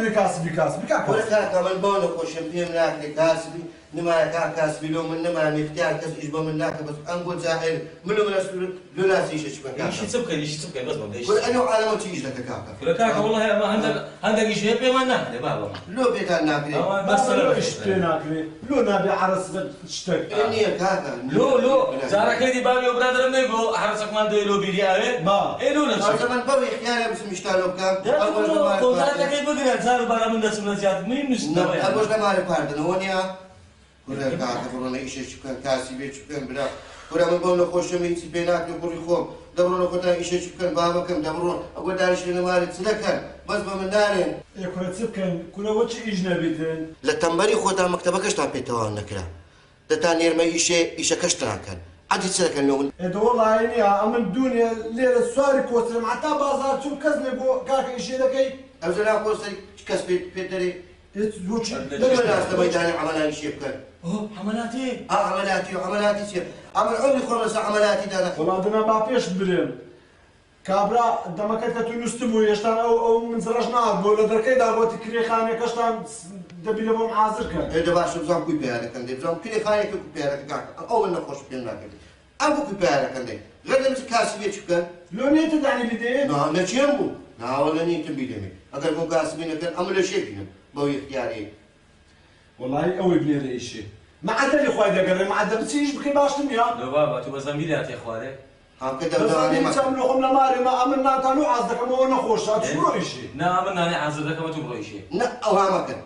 كاسبي كاسبي من بونك وشمبيم ناكل كاسبي نما كاسبي لو من نما مختار كاس إجبا من ناكل بس أنقول زاهر منو من أسلوب لولا سيش شو كان إيش تسبك بس ما بديش كل أنا وعلى ما تيجي لك كاكا كل كاكا والله ما عندك إيش هي ما ناكل بابا لو بيت ناكل بس لو إيش ناكل لو نبي عرس تشتك إني كاكا لو زارك هذي بابي وبرادر ما يقول عرسك ما ندير لو بيدي ما إيه لو نشوف زمان بوي خيانة بس مشتالو كان أول ما كونترات كيف بقدر زار برا من دس من زيادة مين نسنا أول ما مالي باردن هونيا كل كاكا برونا إيش شو كان كاسبي شو كان بلا كل من بقول خوش من سبينات نقول يخوم دبرونا كنا إيش شو كان بابا كم دبرون أقول دارش لنا مالي تسلكن بس بمن دارين كل تسكن كل وجه إجنبيتين لتنبري خدا مكتبك إيش تعبي توان نكلا تانير ما إيش كشترا كان عادي تسلكن اليوم إذا والله عيني أمن الدنيا ليلة سواري كوسر مع تبازار شو كذب بو كاك إيش ذكي أبزلا كوسر كسبت بيدري يتزوجي لما الناس تبغى عملها شيء كان عملاتي عملاتي شيء عمل عمري خلص عملاتي ده والله أنا ما بيش بريم كابرا دمك تونستبو يشتان أو من زرج نار بولا دركي دا بو تكري خانه كشتان دبي لبو حاضر كان إذا باش بزام كوي بيارك عندي بزام كل خانه كوي بيارك كاك أول نخش بيننا كده أبو كوي بيارك عندي غير لما تكاسب يشكل لو نيت دعني بدي نعم نشيمو نعم ولا نيت بيدمي أكل كون كاسبين كان أمل شيء فينا بوي اختياري والله قوي بني هذا الشيء ما عدا لي خويا قال ما عدا بتسيج بكي باش تميا لا بابا تو زميلات يا اخواني هم كده بداني ما تعملوا خمنا ماري ما عملنا كانوا عزدك ما هو نخوش شو شيء نا عملنا انا عزدك ما تبغى شيء لا او هامك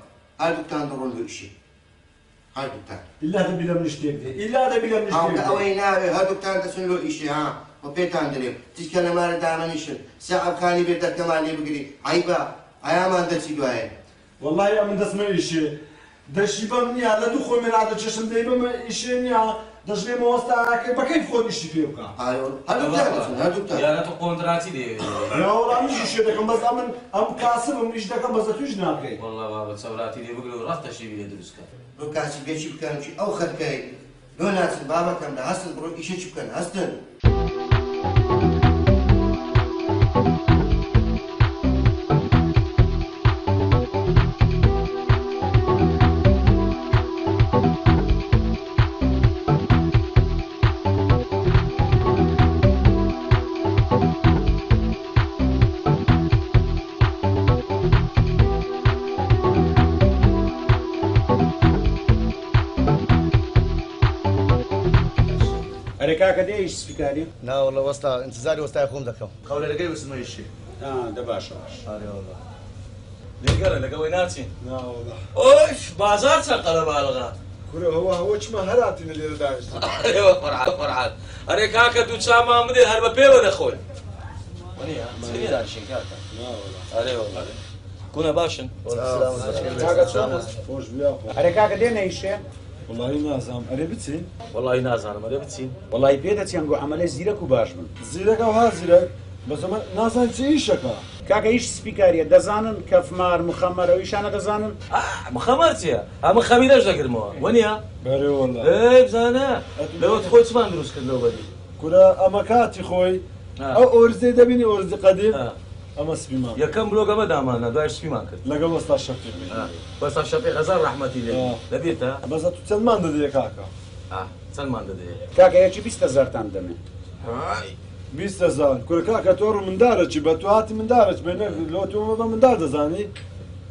هذا كان ضروري له شيء هذا كان الا هذا بلا منشتك الا هذا بلا منشتك او وينا هذا كان تسن له شيء ها وبيتان دري تشكل مال دامنيش ساعه كان بيت كمان يبغي عيبه ايام انت سيدواي والله يا من دسمه شيء دشيبه مني على دخول من هذا الشيء دايما شيء دەژێمەوە ئەستاکەی بەکەی خۆنیشتی پێ بکە هەردوو یا نەتۆ قۆنتراتی دێ یاوەڵامیشی شێ دەکەم بەس ئەمن ئەم کاسبم نیش دەکەم بەزە توش ناکەی والله بابە چاوراتی دێ بگرێ و ڕاستەشی بێ دروستکە بۆ کاسی بێکی بکەنشی ئەو خەرکەی دۆ ناچن بابەکەم لە هەستن بڕۆ ئیشێکی بکەن هەستن ئەرێ کاکە دێ ئیش سپیکاری؟ ناوەڵە وەستا انتزاری وەستای خۆم دەکەم قەولەکەی وسمەیشی دە باشە باش لێگەرە لەگەڵی ناچین ناوەڵا ئۆش بازار چەند قەلەباڵغا کورە ئەوە ئەوە چما هەراتینە لێرە دانیشتن ئێوە قورعان ئەرێ کاکە دوو چامان بدێ هەر بە پێوە دەخۆین وەنیە سێنی دانیشین کاکە ئەرێ وەڵڵا کونە باشن کاکە چۆن خۆش بیا ئەرێ کاکە دێ نەیشێ؟ وڵی نازام ئەرێ بچین وەڵی نازانم ئەرێ بچین وڵی پێ دەچیان گۆ ئەمەلێ زیرەک و باش بن زیرەکە ها زیرەک بەزەمە نازان چی ئیشەکە کاکە هیچ سپیکاریە دەزانن کەفمار مخەمەرەوە ئیشانە دەزانن مخەمەر چییە؟ ئەمە خەمیرەش دەگرمەوە وەنیە؟ بەرێ وڵا بزانە لەوەت خۆی چمان دروست کردنەوە بەدی کورە ئەمە کاتی خۆی ئەو ئۆرزەی دەبینی ئۆرزی قەدیم ئەمە سپیمان یەکەم بلۆگەمە دامانە دوای سپیمان کرد لەگەڵ وەستا شەفیق بەستا شەفیق هەزار ڕەحمەتی لێ دەبێتە بەزە تو چەندمان دەدێ کاکە چەندمان دەدەێت کاکە یەکی 20,000تان دەمێ 20,000 کورە کاکە تۆ ڕوو مندارەکی بە تو هاتی مندارەچ بێنە لۆ تۆمە بە مندار دەزانی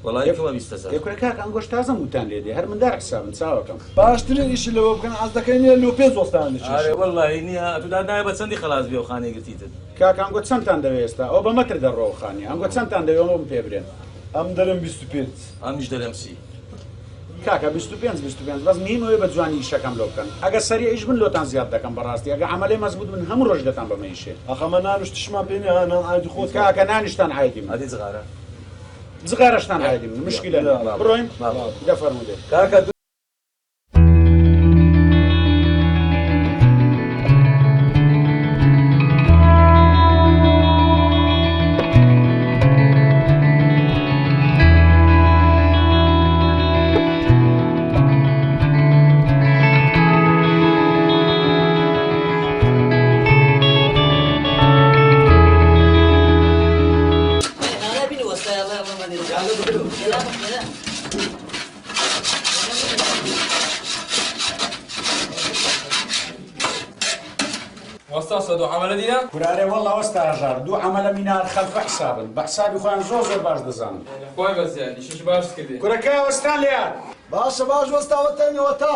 وەڵای یەکەمە 20,000 یەکورە کاکە ئەنگۆش تازەم وتان لێ دێ هەر مندار حسابن چاوەکەم باشترین ئیشی لەوە بکەن ئاز دەکەی نیە لۆ پێ وەستانێکی ئارێ وەڵای نییە تودا نایە بە چەندی خلاص بێ و خانەی گرتیتت کاکە ئەنگۆ چەندتان دەوێت ئێستا ئەو بە مەتر دەڕۆ خانی ئەنگۆ چەندتان دەوێت ئەوم پێ برێن ئەم دەرم 25 ئەمیش دەرەم سی کاکە 25 بەس نیمەوەی بە جوانی ئیشەکەم لۆ بکەن ئەگە سەری ئیش بن لۆتان زیاد دەکەم بەڕاستی ئەگە عەمەلێ مەزبوط بن هەموو ڕۆژ دەتان بەمەیشێ ئەخەمە نانوش تشمان پێ نیە نان ئایدی خۆت کاکە نانیشتان عایدی من ئەدی جغارە جغارەشتان عایدی من مشکلە بڕۆین دەفەرمودێ کاکە وەستا دو عەمەلە دینا کورارێ وەڵڵا وەستا هەژار دوو عەمەلە مینار خەلفە حسابن بە حسابی خۆیان زۆر باش دەزانن خۆی بەزیان ئیشش باش کردی کورەکە وەستان لێیان باشە باش وەستاوەتەنەوە تا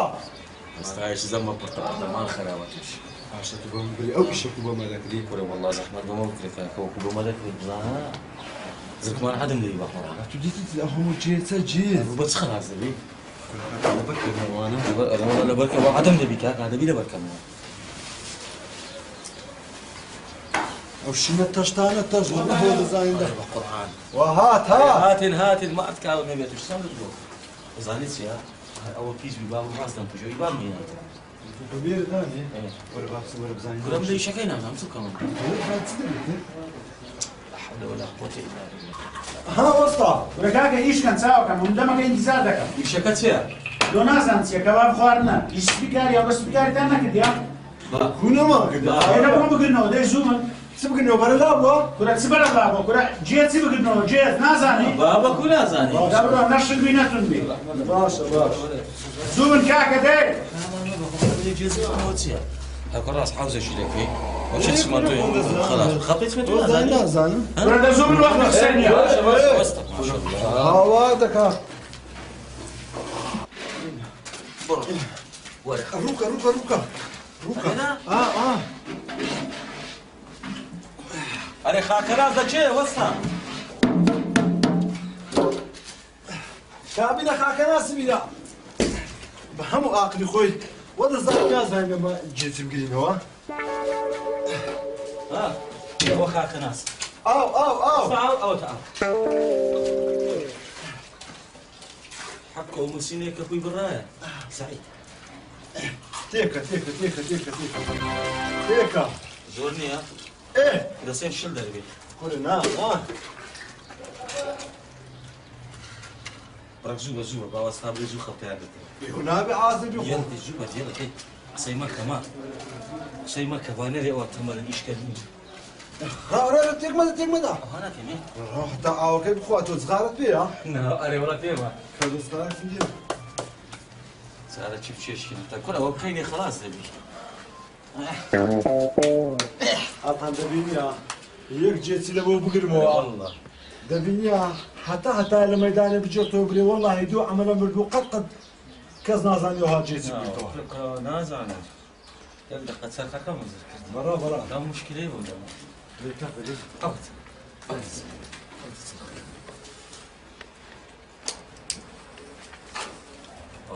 ئێستایشی زەممە پڕتەمان خراوەتش باشە تو بۆم بری ئەو ئیشەکو بۆ مەدەکردی کورە وەڵڵا زەحمەت بەمە بکرێتە کەوەکو بەمە دەکرێت بزانە زرکمان حەدم لێی بەخۆڕە تو دیتی هەموو جێچە جێ بە چ خلاص دەبی لەبەرکەوە عەدەم دەبی کاکا دەبی لەبەرکەمەوە ئەو شینە تەشتانە تەش بۆ دەزانین بە قورعان وهات ها هاتن ما ئەتکاوە نەبێتش سەم بۆ بزانیت چیە ئەوە پیسبی باب ڕاستم پژۆی بام مێنێت بێردانی وەرە باس وەرە بزانین گورم لە ئیشەکەی نازانم چ بکەم حول ولا قوة إلا بالله ها وەستا کورەکاکە ئیشکەن چاوەکەم هەم دەمەکە ئینتیزار دەکەم ئیشەکە چییە؟ دۆ نازان چیە کەواب خواردنە هیچ سپیکاری یا بە سپیکاریتان نەکردیا کوونەما کرد ئێرە بڕۆ بگرنەوە دەی زوو من چ بکەنەوە بەرە لا بووە کورە چ بەرە بابە کورە جێ چی بگرنەوە جێ نازانی بابا کو نازانی دەبڕۆ نەشنگوی نەتونبی باشە باش زوو من کاکە دەی هەکە ڕاست حوزەشی دەکەی وەچە چمان تۆ خلاص خەپێت من تۆ نازانی نازانم کورە دە زوو من وەخت قسەنیە هاوا دەکا بڕۆ وەرە ڕووکە ڕووکە ڕووکە ڕووکە ئەرێ خاکەراز دەچێ وەستا کابینە خاکە ناسبیرە بە هەموو ئاقلی خۆی وە دەزانم نازانم ئەمە جێچی بگرینەوە ئەوە خاکە ناس ئاو ئەوە تا حەقە و موسینەیە کە خۆی بڕایە سعید تێکە تێکە زۆر نییە ئێ دەسێن شل دەربێت کورە نا بڕک زوو بە زووە باوەستا بێ زوو خەڵکیان دەکەن بێ نابێ ئازە بێ یەنتی زوو بە جێڵەکەی قسەی مەکەما قسەی مەکە وانەرێ ئەوە تەمەرە ئیشکردنی ڕاڕە تێکمەدە ئەها ناتێمێ هەتا ئاوەکەی بخواتۆ جغارت پێ ئەرێ وڵات پێمە کەدەستانە سارە چی بچێشکن تا کورە ئەوە بکەینێ خلاص دەبی ئەتان دەبینیا یەک جێچی لە بۆ بگرمەوە والله دەبینیا هەتا لە مەدانە بجێتەوە برێ وەڵڵاهی دوو ئەمەلە مردوو قەت کەس نازانێەوە ها جێچی بێتەوە نازانم یەک دقە چەرخەکە مزر کرد بەڕا دا مشکلەی بوو لەمە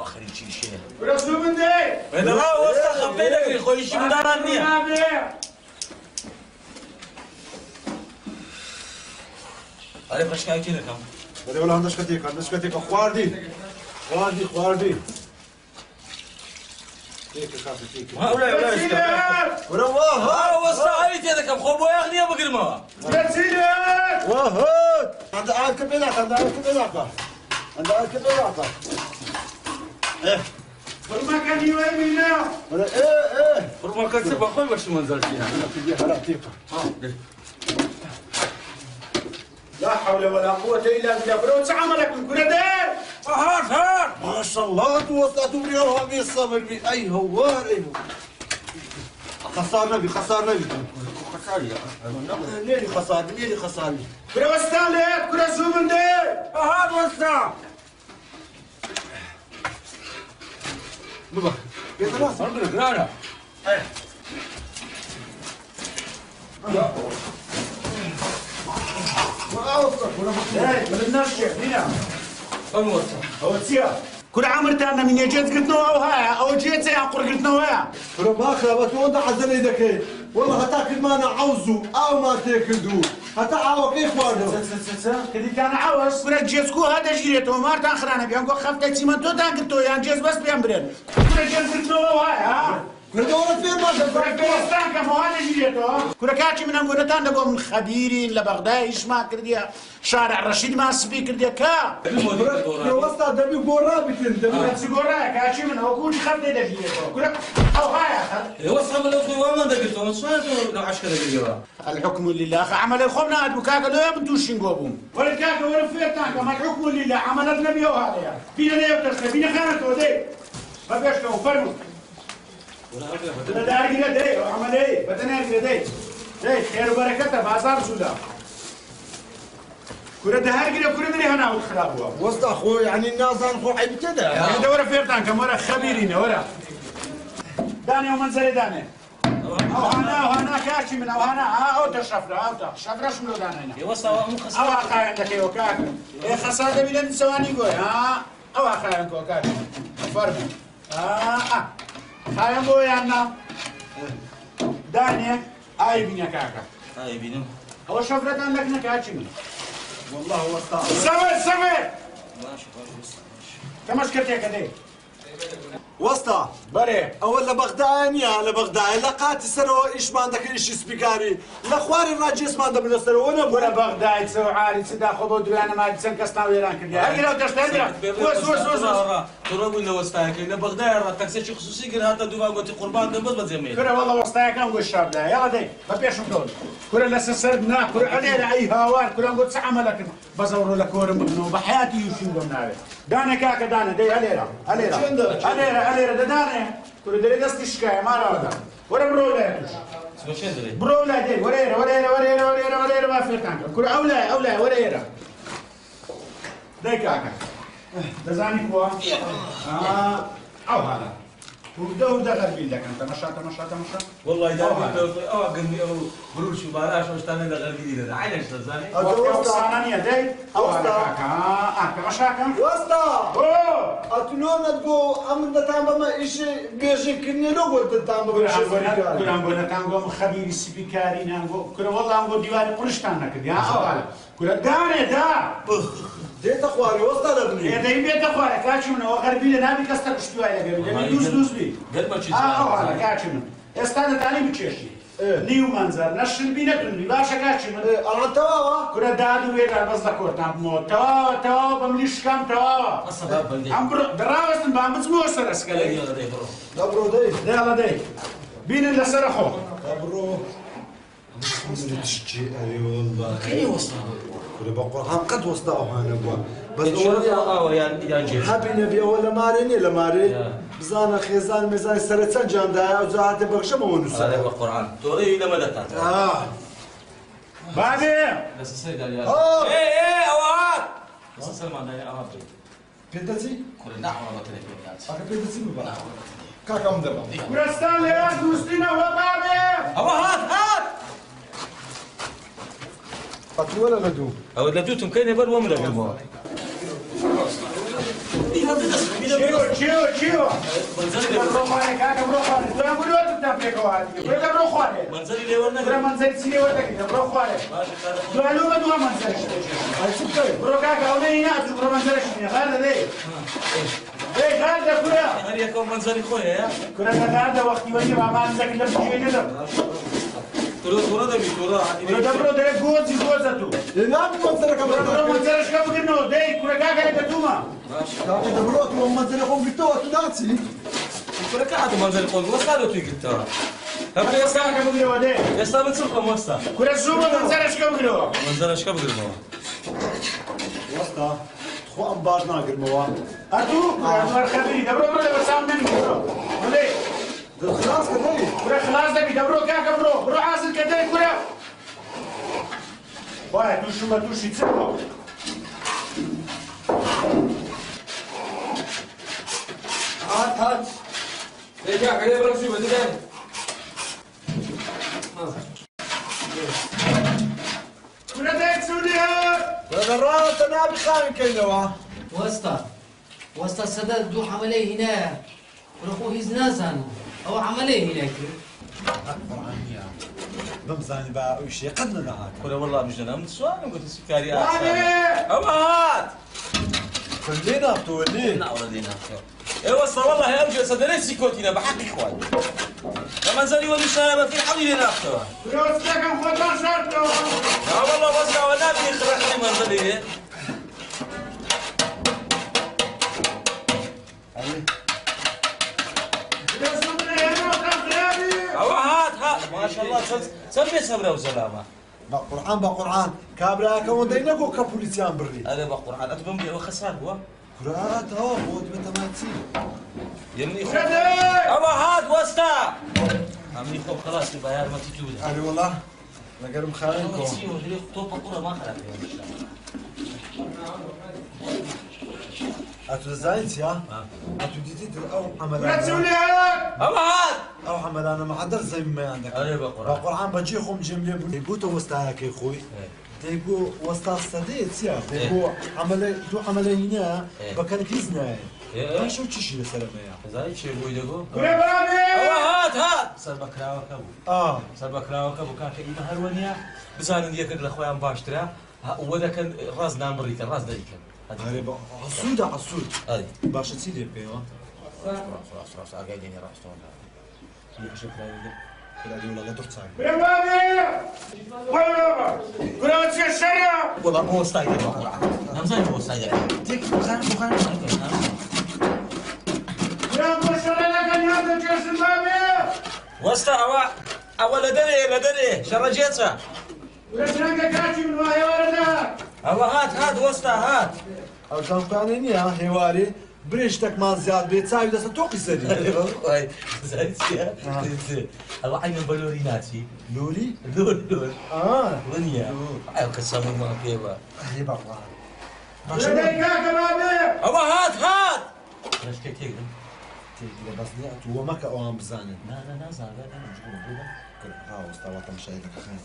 آخری چی شێ برەسوو من دێ بەدەڕا وەستا خەپەی دەگری خۆیشی منداڵان نییە ئەرێ بەشکاکی دەکەم بەێ وەڵ هەندشکەتێکە خواردی وەستا ئەوی تێ دەکەم خۆ بۆ یاغ نییە بگرمەوە هەندە ئاکە پێناکە هەندە پێناکە فرمەکە نیوەی بینە فڕمەکە چ بەخۆی بەشی مەنزەرشیە هەرا تێکە لا حول ولا قوة إلا بالله برو تعاملك من كل دير هات ما شاء الله توسطت بريوها بي الصبر بي أي هوار أي هو خسار نبي ليلي خسار برو استالك كل زوم من دير هات وسطا بابا بيتراس رانا كل عمر تاعنا من يجيت قلتنا وها او جيت يا قر قلتنا وها كل باخر وانت عزل يدك والله هتاكل ما انا عاوزه او ما تاكلدو هتا عاوك اخوانه كدي كان عاوز كل جيتكو هذا جيرته ما تاخرنا بيان كو خفت سيمنتو تاكلتو يا جيت بس بيان برين كل جيت قلتنا وها كل دورة فين ما كل ما هذا جيرته كل كاتي من نقول تاع من خبيرين لبغداد ايش ما كرديا شارع رشيد ما سبي كرديا كا وسط دبي بورابتين دبي سيجورا كاتي من هو كل خفت ده جيرته كل او هاي وصل من الأخوة وما دقيقة شو لو 10 دقيقة الحكم لله عمل الخمنا بكاكا لو يبدوش نقوم ولا كاكا ولا فيتاكا ما الحكم لله عملت نبي هذا فينا لا يبتسم فينا خانته ودي ما بيش لو فرموا ولا داري دي عمل ايه بدنا دي خير وبركته بازار سودا كره دهار كده كره دري هنا والخراب هو وسط اخو يعني الناس اخو عيب كده هذا ورا فيتاكا ورا خبيرين ورا داني ومنزل داني او هنا كاشي من او هنا او تشفره او تشفره شنو داني يوصل أمو خسارة او اخا عندك يو كاك ايه خساره بلن ثواني قوي ها او اخا عندك كاك فرق خايم بو يانا داني اي بينا كاكا هاي بينهم هو شفره عندك نكاشي والله وسط سمر ماشي كم اشكرتك كده وسطى بري اول لبغدادية لبغداد لقات سرو ايش ما عندك ايش سبيكاري لاخواري الراجل اسمه عندهم من سرو ولا وانا بغداد سو عالي سدا خذوا انا ما تسنكسنا ويران كده هاي لو تشتغل وس ترى ولا وستاك إن بغداد تاكسي خصوصي قال هذا دوبا قلت قربان دم بس زي كره والله وسطايا كان الشاب ده يلا دي ما بيش دول كره لسه سردنا كره علينا اي هوار كره نقول عملك بزوروا لك ورم بنو بحياتي يشوفوا ناوي دانا كاكا دانا دي عليرا دانا كره دري دست شكايه ما راودا ورا برولا سوشين دري برولا دي وريرا ما في كان كره اولا وريرا دي كاكا دزاني كوا او هذا وده غربي لك انت مشات والله إذا قلني أو بروش وبالاش واشتغلنا لغربي ده عينش تزاني او صانانيه دي او كاكا مشاكا وسطى اتنون تقو امر تام ما ايش بيجي كني لو قلت تام كلام بنا تانغو خبير السبيكاري نانغو كل والله نانغو ديواني قرشتانا كده او كل دانه دا ديت اخواري وسطى لبني ده يبي تخوارك كاتش من غربي لنا بكستر شتوي لك دوز بي بی گەرمە چی ئەوانە کاچی من ئێستا دەتانی بچێشی نیو منزەر نەشنبی نەتونی باشە کاچی من ئەڵان تەواوە کورە داد و وێرا بەس لە کۆتان بمەوە تەواوە تەواوە بەم لیشکام تەواوە ئەم دڕاوەستن بام بچمەوە سەر ئەسکەلەی دەبڕۆ دەی دێڵە دەی بینن لەسەرە خۆ دەبڕۆ تشتي أي والله خليه وسطها كل بقول هم قد وسطه أنا بوا بس إن شاء الله يا جيش حبي نبي ولا ماريني لا ماري بزانا خيزان ميزان سرتان جان دا وزعت بقشة ما ونسى هذا بالقرآن توري إلى مدى بابي بس السيد يا إيه أوعاد بس السلام عليكم أوعاد بيدتي كل نحو ما تلفي أكيد بيدتي ببا كاكا مدبا كرستان ليش دوستينا وبابي أوعاد هات قتل ولا لدو أو لدوتم كين يبر وملا بالماء شيو بروخاني كاكا بروخاني ترى بلوت تنبيك واحد ولا بروخاني منزلي لي ورنا ترى منزل سيني ولا كده بروخاني دوالو بدو منزل هاي سبتي برو كاكا ولي هنا تقول منزل شنو هذا ليه ايه هذا كره هل يكون منزلي خويا يا كره هذا وقت ولي ما منزل كده بشوي كده تورا دبي تورا برو ده جوزي جوزاتو لا بمنزلك برو منزل شكا بكنو ده كره كاكا كدوما كاكا دبروت ومنزل يقوم بتوه تناتي كل كعب منزلي خويا وصلوا تيجي ترى هبل يا ساعة كاكا بكنو ده يا ساعة بتسوق موسى كره زوما منزل شكا بكنو منزل ايش قبل ما وسطا خو ام باش ناقر موا اتو كره خبيري دبرو برو بسام مني ولي خلاص كده كره خلاص ده بيدبرو كاكا برو عازل كده كره واحد توشو ما توشي تسمع هات رجع عليه برمشي بدري كره ده تسوليها ورات انا بخان كيلوا وسط السداد دو عمليه هنا ورخوه يزنازن أو عمليه هناك بمزاني بقى وش قدنا لها ولا والله مش انا سؤال قلت السكري أبعاد كلنا بتولي نعور لينا ايوه والله يا ارجع صدري سكوتينا بحق اخوان لما زالي ولي ما في حولي لنا اختوى كره استكم خطر شرطه لا والله بس وانا بيخرجني منزلي هات ما شاء الله سمي سمره وسلامه بقرآن كابلا كون دينكو كبوليسيان بري هذا بقرآن اتبم بي وخسار هو كرات هو بود متماتي يمني خو ابا هات وسطا عمي خو خلاص البيار ما تجود انا والله انا قرب خاينكم طوب القرى ما خلق ان شاء الله اتو زاينت يا اتو ديتي او عمل لا تسوليها ابا هات او عمل انا ما حضر زي ما عندك هذا بقرآن بقرآن بجي خوم جملة بيقول تو وسطاك يا اخوي ديقو وسط السديت يا ديقو عمل دو عمل هنا بكان كيزنا ما شو تشي لسلامة يا زايد شي بو يدغو كره بابي هات سر بكراوه كبو سر بكراوه كبو كاك ايما هرونيا بزان ديك الاخويا باشترا ودا كان راس نامريكا راس ديك هاري بقى عصود عصود هاي باش تسيدي بيوا راس قاعدين راس تون شكرا كلا دي ولا غدر تصاير كره بابي ولا كره تشريا والله هو ستايل انا زي هو ستايل تيك بخان كره مشريا كان هذا جسم بابي وسطا اول لدري شرجيتها كره ترنجا كاتي من وهي ورده هات وسطا هات او شامبانين يا هيواري بريشتك ما زياد بيتساوي دست توقي سري زي الله عين بلوريناتي لولي لول ونيا ايوه كسامو ما كيبا هي بقى كره كاكا بابي ابا هات ليش كيك تيجي بس نيات هو مكا او عم بزاني لا زعل انا مش موجوده ها استوى مش شايفك خايف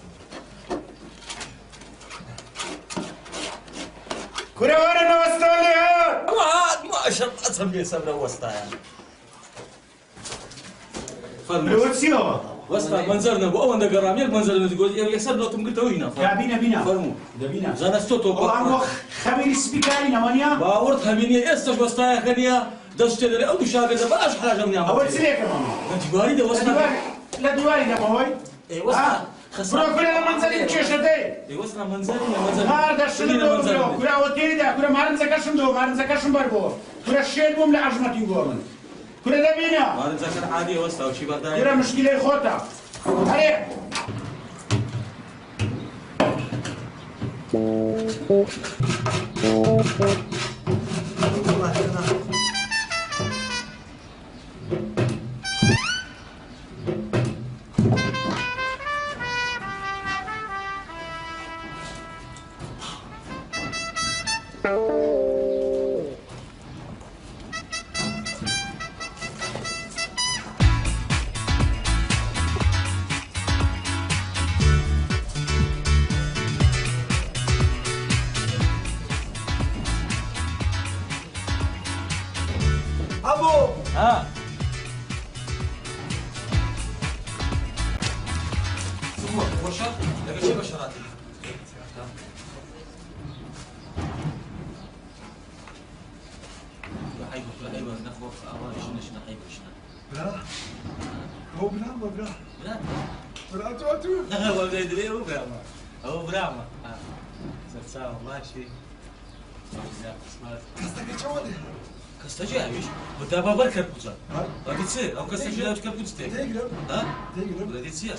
كره ورنا وستوليها ابا هات ما شاء الله اسمي سمره وسطا يعني لوتسيو وسطا منظرنا ابو اول دقرام يك منظر تقول يسر لو تم قلت هنا يا بينا فرمو بينا زانستو تو والله خبير سبيكاري نمانيا باورت هميني استش وسطا خنيا دەست تێ دەرێ ئەو دوو شاگردە بەش حراجە منیان ئەوە چرێکە ماما لە دیواری دەوەستا لە دیواری دەمەوەی ئێوەستا بڕۆ کورە لە منزەری کێشەدەی ئێوەستا منزەری لە منزەری ماردەشم دۆ کورەوە تێدا کورە مارنجەکەشم دۆ مارنجەکەشم بەربۆ کورە شێر بووم لە عەژمەتی بۆ من کورە دەبینە مارنجەکەن عادی ئێوەستا و چی بەردایە کورە مشکلەی خۆتە هەرێ کەستەجی ئەویش بەدا بابەر کرد بووچە ئەدی چێ ئەو کەسەجی لاوچ کرد بووچ تێگرە چییە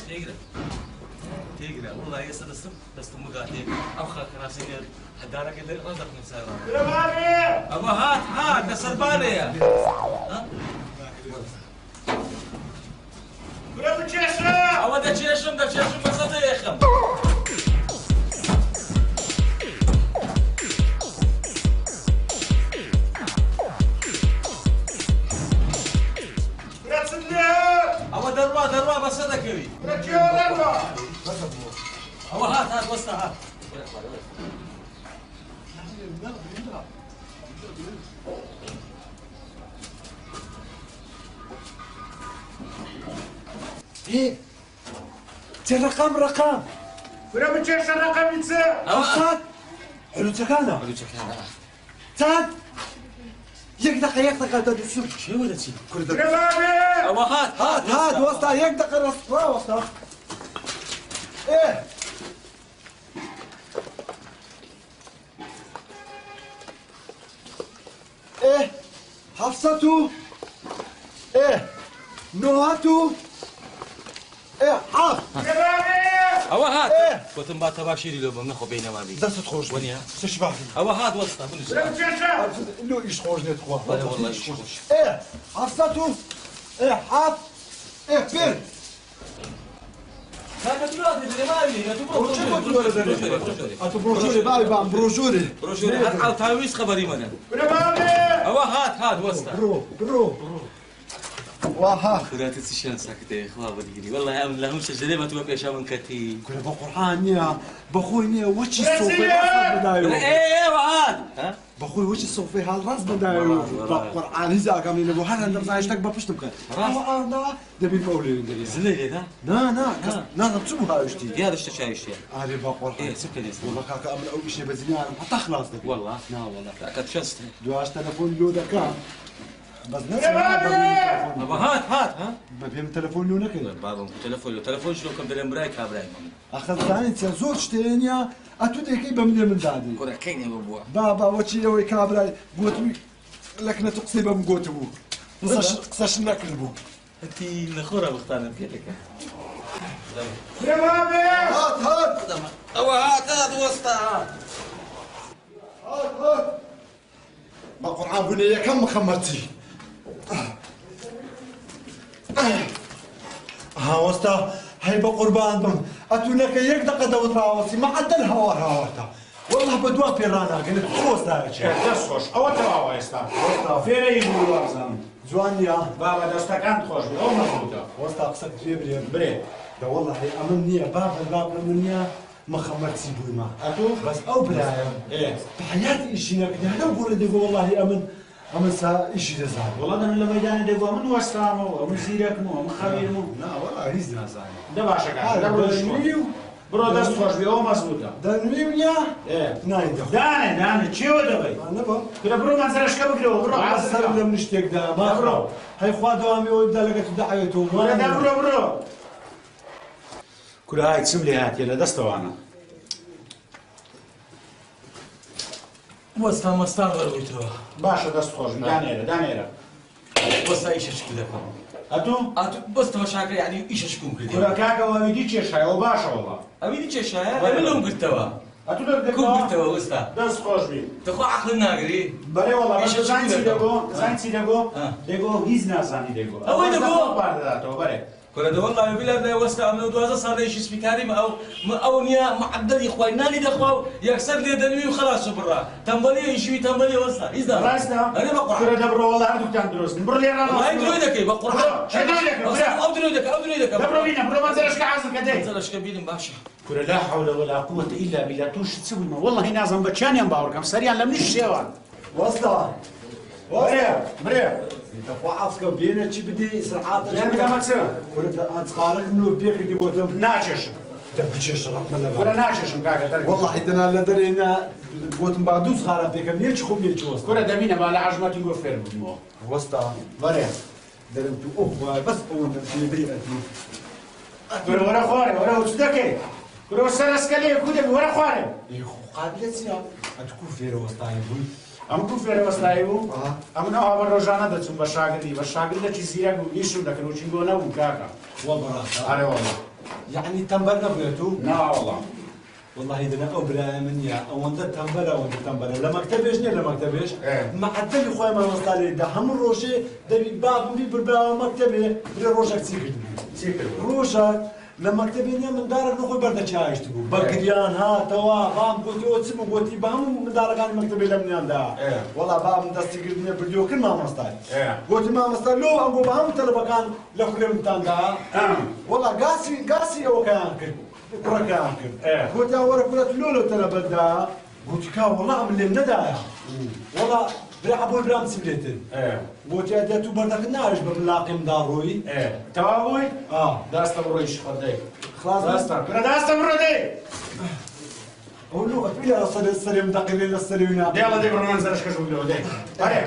تێگرە وڵای ئێستا دەستم وگاتێ ئەو خاکەناسینێ هەدارەکە لێ ڕەز دەکەن سەرڕان ئەوە هات لەسەربانەیە ئەوە دەچێشم بەسەدە یەخم ئەوە دەڕوا بەسە دەکەوی ئەوە هات وەستا هات چه رقم کورە بچێشە ڕقەمی چ چات حلوچەکانە چات یەک دقە دەدوسم چێوە دەچی ئەوە هات وەستا یەک دقە ڕستڕا وەستا حەفسەت و نۆهەت و حەف ئەوە هات گوتم با تەباشیری لۆ بم نەخۆ بینەمابی دەستت خۆش وەنیە سەش باش ئەوە هات وەستا لۆ ئیش خۆش نێت خوا والله ئیش خۆش حەفسەت و حەف بێر ئەتو بڕۆژۆرێ باوی بام بڕۆژۆرێ ئەو تاویست خەبەری منە ئەوە هات وەستا بڕۆ واها خوراتي تشان ساكتة إخوة بديري والله أمن لهم شجرة ما تبغى بيشا من كتي كنا بقرآن نيا بخوي نيا وش الصوفي راس بدايو إيه وعاد بخوي وش الصوفي هالراس بدايو بقرآن هزا كامل نبو هلا ندرس عايشتك بفشتم كان قرآن دا دبي المولين دريا زلي ده نا نبتسمو هايشتي يا رشت شايشتي هذه بقرآن إيه سكر يس والله كاكا أمن أول شيء بزنيان حتى خلاص دبي والله لا والله كانت شست دواش تلفون لو دكا بس نفس أبا هات ببيم تلفون لو نكين بابا تلفون شلون كم درهم براي كابراي أخذ ثاني تزوج تانية أتودي كي بملي من دادي كورا كين يا بابا بابا وشي لو كابراي قوتوي لك نتقصيبه من قوتو قصاش ناكلبو أنتي نخورة بختار بكيتك يا بابي هات أو هات وسطها هات ما قرآن بنية كم خمرتي ها وسطا هاي بقربان بم أتونك يك دقة دوت راوسي ما عدل هواتا والله بدوا بيرانا قلت خوص دايتش دەست خۆش ئەوە تەواوە ئێستا فێرەی بوو وەرزم جوانيا بابا دەستەکان خۆش بێ ئەو مەزبوطە وسطا قصك بريم برێ ده والله هي أمنية بابا منيا ما خمرتي بويما ئەتوو بس أو برايم إيه بحياتي إشي نكدي هذا بقول لك والله أمن سا إشي دزان والله دەمن لە مەدانی دەگووە من وەستامەوە من زیرەکمەوە من خەبیرمەوە لا والله هيز نازاني دە باشەکان هذا دە بڕۆ بشوي بڕۆ دەست خۆش بێ ئەوە مەزبوطە دەنوی منە نایدە دانێ چێوە دەبێ کرە بڕۆ مەنزەرەشکە بگرەوە بڕۆ سەر لەم شتێکدا بڕۆ هەی خوا دەوامی ئەوی بدا لەگەت داوێتەوە بڕۆ کورهای چم لێ هاتیە لە دەستەوانە وەستا مەستان وەربوویتەوە باشە دەست خۆش دانێرە وەستا ئیشەشک دەکەم ئەتوو بەستەوە شاکە یعنی ئیشەشکم کردی کورە کاکەوە ئەویدی کێشایەوە باشەوەڵە ئەویدی کێشایە ئەمە لەم گرتەوە ئەتوو کوم گرتەوە وەستا دەست خۆش بی دەخوا عەقڵت ناگری بەڵێ وەڵا زانچی دەگۆ هیچ نازانی دەگۆ ئەوەی دەگۆ پاردەداتەوە بەرێ كنا والله بلا وستا من دوازة صار ليش اسمي كريم او نيا معدل يا اخوي ناني دخوا يكسر لي دنيا وخلاص برا تنبلي يشوي تنبلي وستا اذا راسنا انا بقرا كره دبر والله عندك كان دروس نبر لي انا ما يدري لك بقرا او دري لك دبر بينا برو ما زالش كعازل كدي زلش كبير باشا كره لا حول ولا قوه الا بالله توش تسوي ما والله نازم بتشاني باور كم سريع لم نشيوان وەستا بريا دەخوا عەفکە بێنە چی بدی سرعات يعني بدا ما تسوي ئەنجقارەك منو پێکردی بۆتم ناچش بچێشە ڕەحمە لەبەر كره ناچشم كاكا ترى والله دنا لە دەرێنە بۆتم با دوو سخارە پێکەم یەکی خۆم یەکی وەستا كره دمينا ما لا عجمتي نقول فير بدمو وەستا بريا دەرم تو ئۆخ بەس ئەوە پێدەی ئەدی كره ورا خواري ورا وتدكي كره سرسكلي كده ورا خواري قابلێت چییە ئەتکو فێرە وەستای بووی ئەم کو فێرە وەستایی بوو ئەم ناوە بە ڕۆژانە دەچوون بە شاگردی بە شاگردێکی زیرەک بوو ئیشم دەکەن و چینگۆ نەبوو کاکە وە بەڕاستە ئارێ وەڵا یعنی تەمبەر نەبوێت و ناوەڵا والله دنا ئەو برایە من نیە ئەوەندە تەمبەرە ئەوەندە تەمبەرە لە مەکتەبێش نیە لە مەکتەبێش مەعەدەلی خۆی مامۆستا لێدا هەموو ڕۆژێ دەبی بابم بی بربراوە مەکتەبێ برێ ڕۆژێک چی کرد ڕۆژێک لە مەکتەبێ نیە مندارێک نەخۆی بەردەچایشت بوو بەگریان هاتەوە بام گوتیەوە چ بوو گوتی بە هەموو منداڵەکانی مەکتەبێ لە منیاندا وەڵا بابم دەستی کردنیە بردیۆ کرد مامۆستای گوتی مامۆستا لۆ ئەمگۆ بە هەموو تەلەبەکان لە خوێنتاندا وەڵا گاسی ئەوەکەیان کرد کوڕەکەیان کرد گوتیان وەرە کورەت لۆ لەو تەلەبەتدا گوتی کا وەڵا ئەم لێم نەدایە وەڵا برا بۆی برام چی بێتن گوتیا دێت و بەردەکە ناویش بە ملاقیمدا ڕۆی تەوا بووی داستە بڕۆیش خۆدەی خلاص برە داستە بڕۆدەی ئەو لۆ ئەتوی لە سەرێم دەقیلێ لە سەروینا دێڵە دەی بڕۆ مەنزەرەشکەش بگرەوە دەی ئەرێ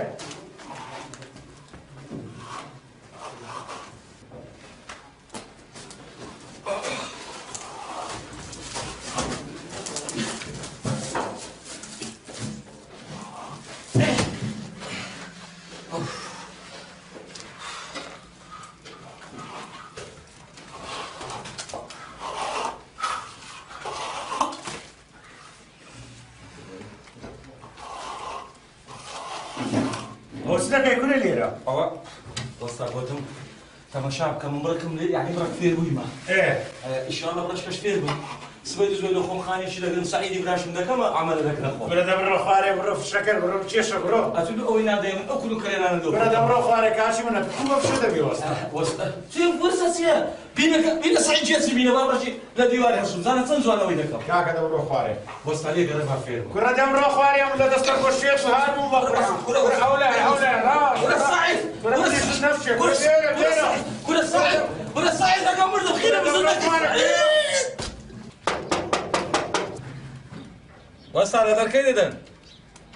هۆسلەکەی کورە لێرە ئەوە وەستا گوتم تەماشا بکەم مڕکم لێ یعنی بڕک فێر بوویمە ئیشاڵڵا بڕشکەش فێر بوو سبەی زۆی لە خۆمخانێکی لەگەن سعیدی براشم دەکەمە ئامادە دەکرە خۆ برە دەبڕۆ خوارێ بڕۆ فشەکەر بڕۆ بچێشە بڕۆ ئەتو ئەوەی نادەێن ئەو کول کەرێنانە دۆ برە دەبڕۆ خوارێ کاچی منە کووە فشە دەبێ وەستا وەستا چی وەرسە چییە بینە سعید جێچی بینە بابڕێکی لە دیواری هەسوم زانە چەند جوانەوەی دەکەم کاکە دەبڕۆ خوارێ وەستا لێ گەرە با فێر بوو كرة دم رو خواري أم لا دستر كوشيش وهاد مو بقرة كرة حوله كرة سعيد كرة سعيد كرة سعيد أنا مرد بخير بزنك وصل هذا الكيدن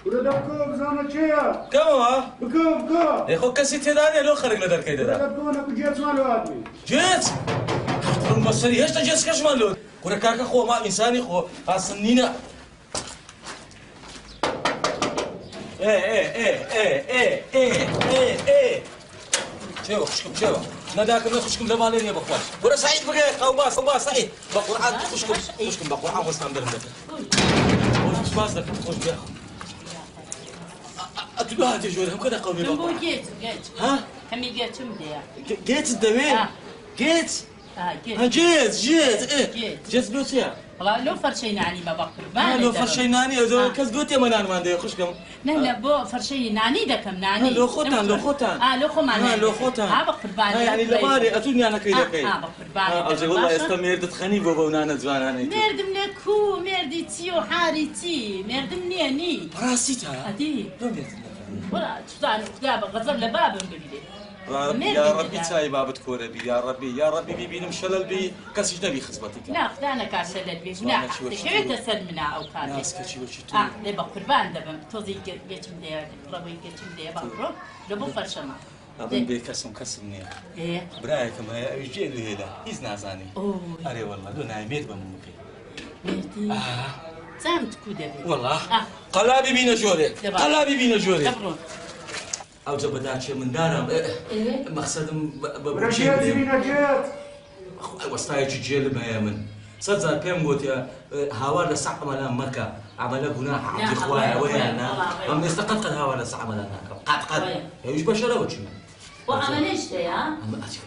كرة دم كوب زانو شيا كم هو بكوب يا أخو كسي تداني لو خرج لهذا الكيدن كرة دم أنا كجيت مالو هادي جيت المصري هيش تجيت كش مالو كرة كاكا خو ما إنساني خو أصنينا ايه شوف خشكم شوف نداك من خشكم لمالين يا بخوان ورا سعيد بقى قوباس سعيد بقرعان خشكم بقرعان وسام درهم وش باسك وش بيا اتباها تجور هم كذا قومي بقى جيت ها همي جيت مديا جيت الدوين جيت جيت بيوتيا والله لو فرشيناني ما بقرب لو فرشيناني إذا كز قوتي منان ما عندي خشكم لا بو فرشيناني دكم ناني لو خوتان لو خوتان لو خوتان بقرب يعني لباري أتوني أنا كيدا كي بقرب أجي والله استمر تتخني بابا ونانا زواناني مرد منكو مردي تيو حاري تي مرد منيني براسيتها أدي دوني ولا تفضل قدام غزل لباب مبلي يا ربي تاي بابت كوربي يا ربي بيبينم شلل بي كاسيش نبي خصبتك لا خدانا كاشلل بي لا تشوي تسلمنا او كان ناس كشي وشي تو لي بقربان دبم توزي geçim diye روي geçim diye bakro لو بفرشما أظن بكسم نيا ايه برايكم هي يجي اللي هنا إذن زاني أري والله دون عميد بممكن ميرتي سامت كودبي والله قلابي بينا جوري او جبدات شي من دارم مقصد رجعت رجعت وستاي جيل ما يمن صدق بيم قلت يا هاوار صح عمل مكه عمل جناح عبد اخويا ويانا هم استقد هاوار صح عمل قد ايش بشره وجه وعمل ايش يا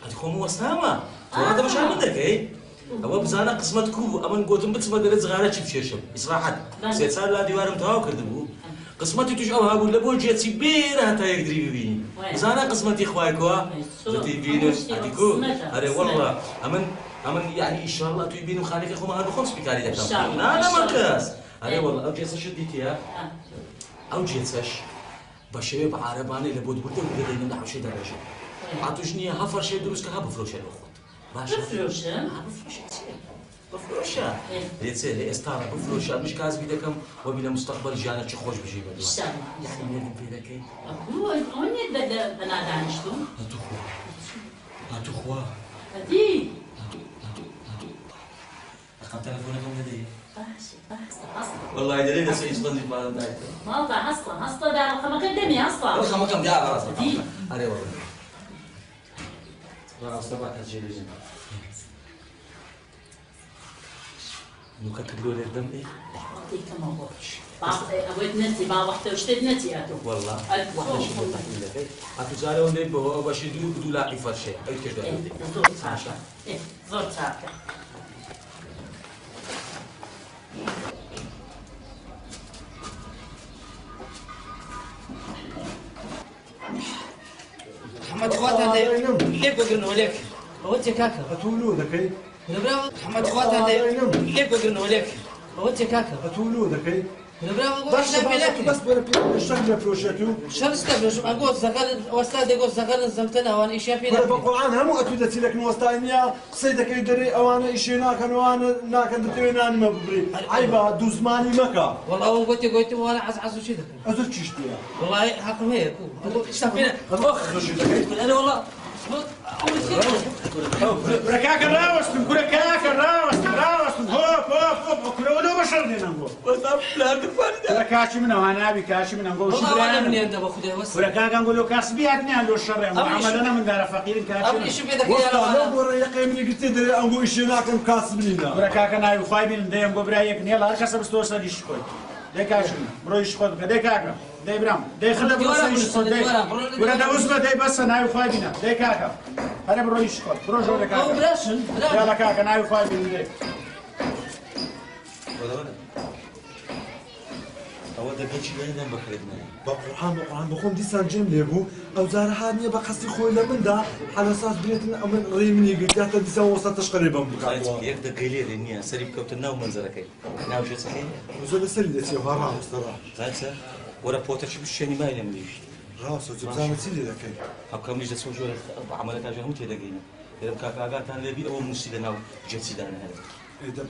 ادخل وسامه هذا مش عندك اي هو بزانا قسمتكم امن قلتم بتسمى دلت صغيره شبشب صراحه سيد صار لا ديوارم تاو كردبو قسمتي تجأوها ولا بول جيتي بينا تا يقدري بيني زانا قسمتي اخوياكوا زتي بينو اديكو اري والله امن يعني ان شاء الله تبينو خالك اخو ما خمس بكاري داك انا مركز اري والله او جيتش شديتيها او جيتش بشباب عرباني لبود بودو بدينا نحو شي درجه عطوشني هفر شي دروس كها بفلوش الاخوت باشا بفلوشة يتصير استارة بفلوشة مش كاز بيدكم وبلا مستقبل جانا شي خوش بيجي بدو يعني نادم بيدك ايه هو هوني بنادى عن شتو هاتو خوا هدي رقم تلفونكم لدي بس والله يدري لي سيصدني بعد ذلك ما هسطا ده رقمك قدامي هسطا رقمكم جاء على راسك دي اري والله راس تبعك تجي لي نوكا كبلوا لي الدم ايه؟ وقتي كما هو أود نتي ما وقت وشتد نتي أتو والله واحدة شيء تحكي لك ايه؟ أتجاري ونبي بهو باش يدلو بدو لاقي فرشة أي كده زور ساعة إيه زور ساعة محمد خواتها ليك وقرنوا ليك وانت كاكا أتولودك اي محمد خواتها ليك وقرنوا ليك وانت كاكا أتولودك اي بس الشغلة فلوشتو شو استفرش اقول زغل واستاذ يقول زغل زمتنا وانا ايش في أنا بقول هم أتودتي لك نوستاينيا قصيدك يدري أو أنا إيشي ناكن وأنا ناكن دتوينان ما ببري عيبا دوزماني مكا والله قلت وانا عز وشي ذاك أزل تشتيا والله حكم هيك استفينا انا والله بركاك الراوستم بركاك الراوستم هوب ولو بشرني نقول بركاك منه وانا بكاش منه نقول شو والله مني انت باخذها بس بركاك نقول له كاسبياتني عنده الشر عملنا من دار فقير كاش ايش بيدك وصل يا لو برا يقيمني قلت تدري أنقول إيشي ناكن كاسبنينا بركاك انا يخايبين دايم قبرايك نيلا كسب استوصل يشكوي ديكاش برو يشكوي ديكاك داي برام داي خلى برو يشكوي داي ولا ده وزبه داي بس انا يخايبين ديكاك انا برو يشكوي برو جو ديكاك او براشن يلا كاك انا يخايبين داي ولا أول ده بيجي بعيدا بخردنا بقرحان بخون ديسان جيم ليبو أو زار هادني بقصي خوي لمن دا على أساس بيتنا أمن ريمني قلت حتى ديسان وسطش قريبا بقى يقدر قليل إني سريب كوتنا ومنظرك ناو شو صحيح وزول سلي سيو هارا مصطلح زايسة ورا بوتر شو بشيني ما يلمليش راس وجبزانة سيدي ذاك أبكر مش جسوا جوا عملت أجا هم تيدقينا إذا بكاك أجا تان لبي أول مسيدنا وجت سيدنا هذا إذا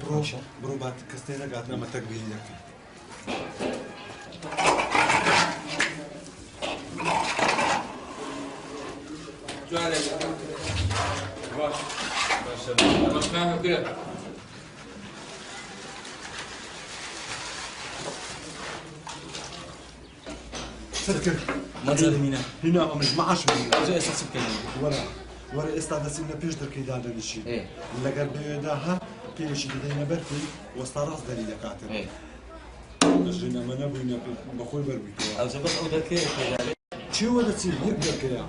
برو بعد كستينا قاتنا ما تقبيل لك سكر منظر مينا هنا مش معاش زي أساس الكلام ورا استعد سينا بيش دركي دادا للشيء اللي قرب داها بيش بدينا بركي وستراس دليل كاتر جينا ما نبينا بخوي بربي أو زبط أو ذكي شو ولا تصير يقدر كيا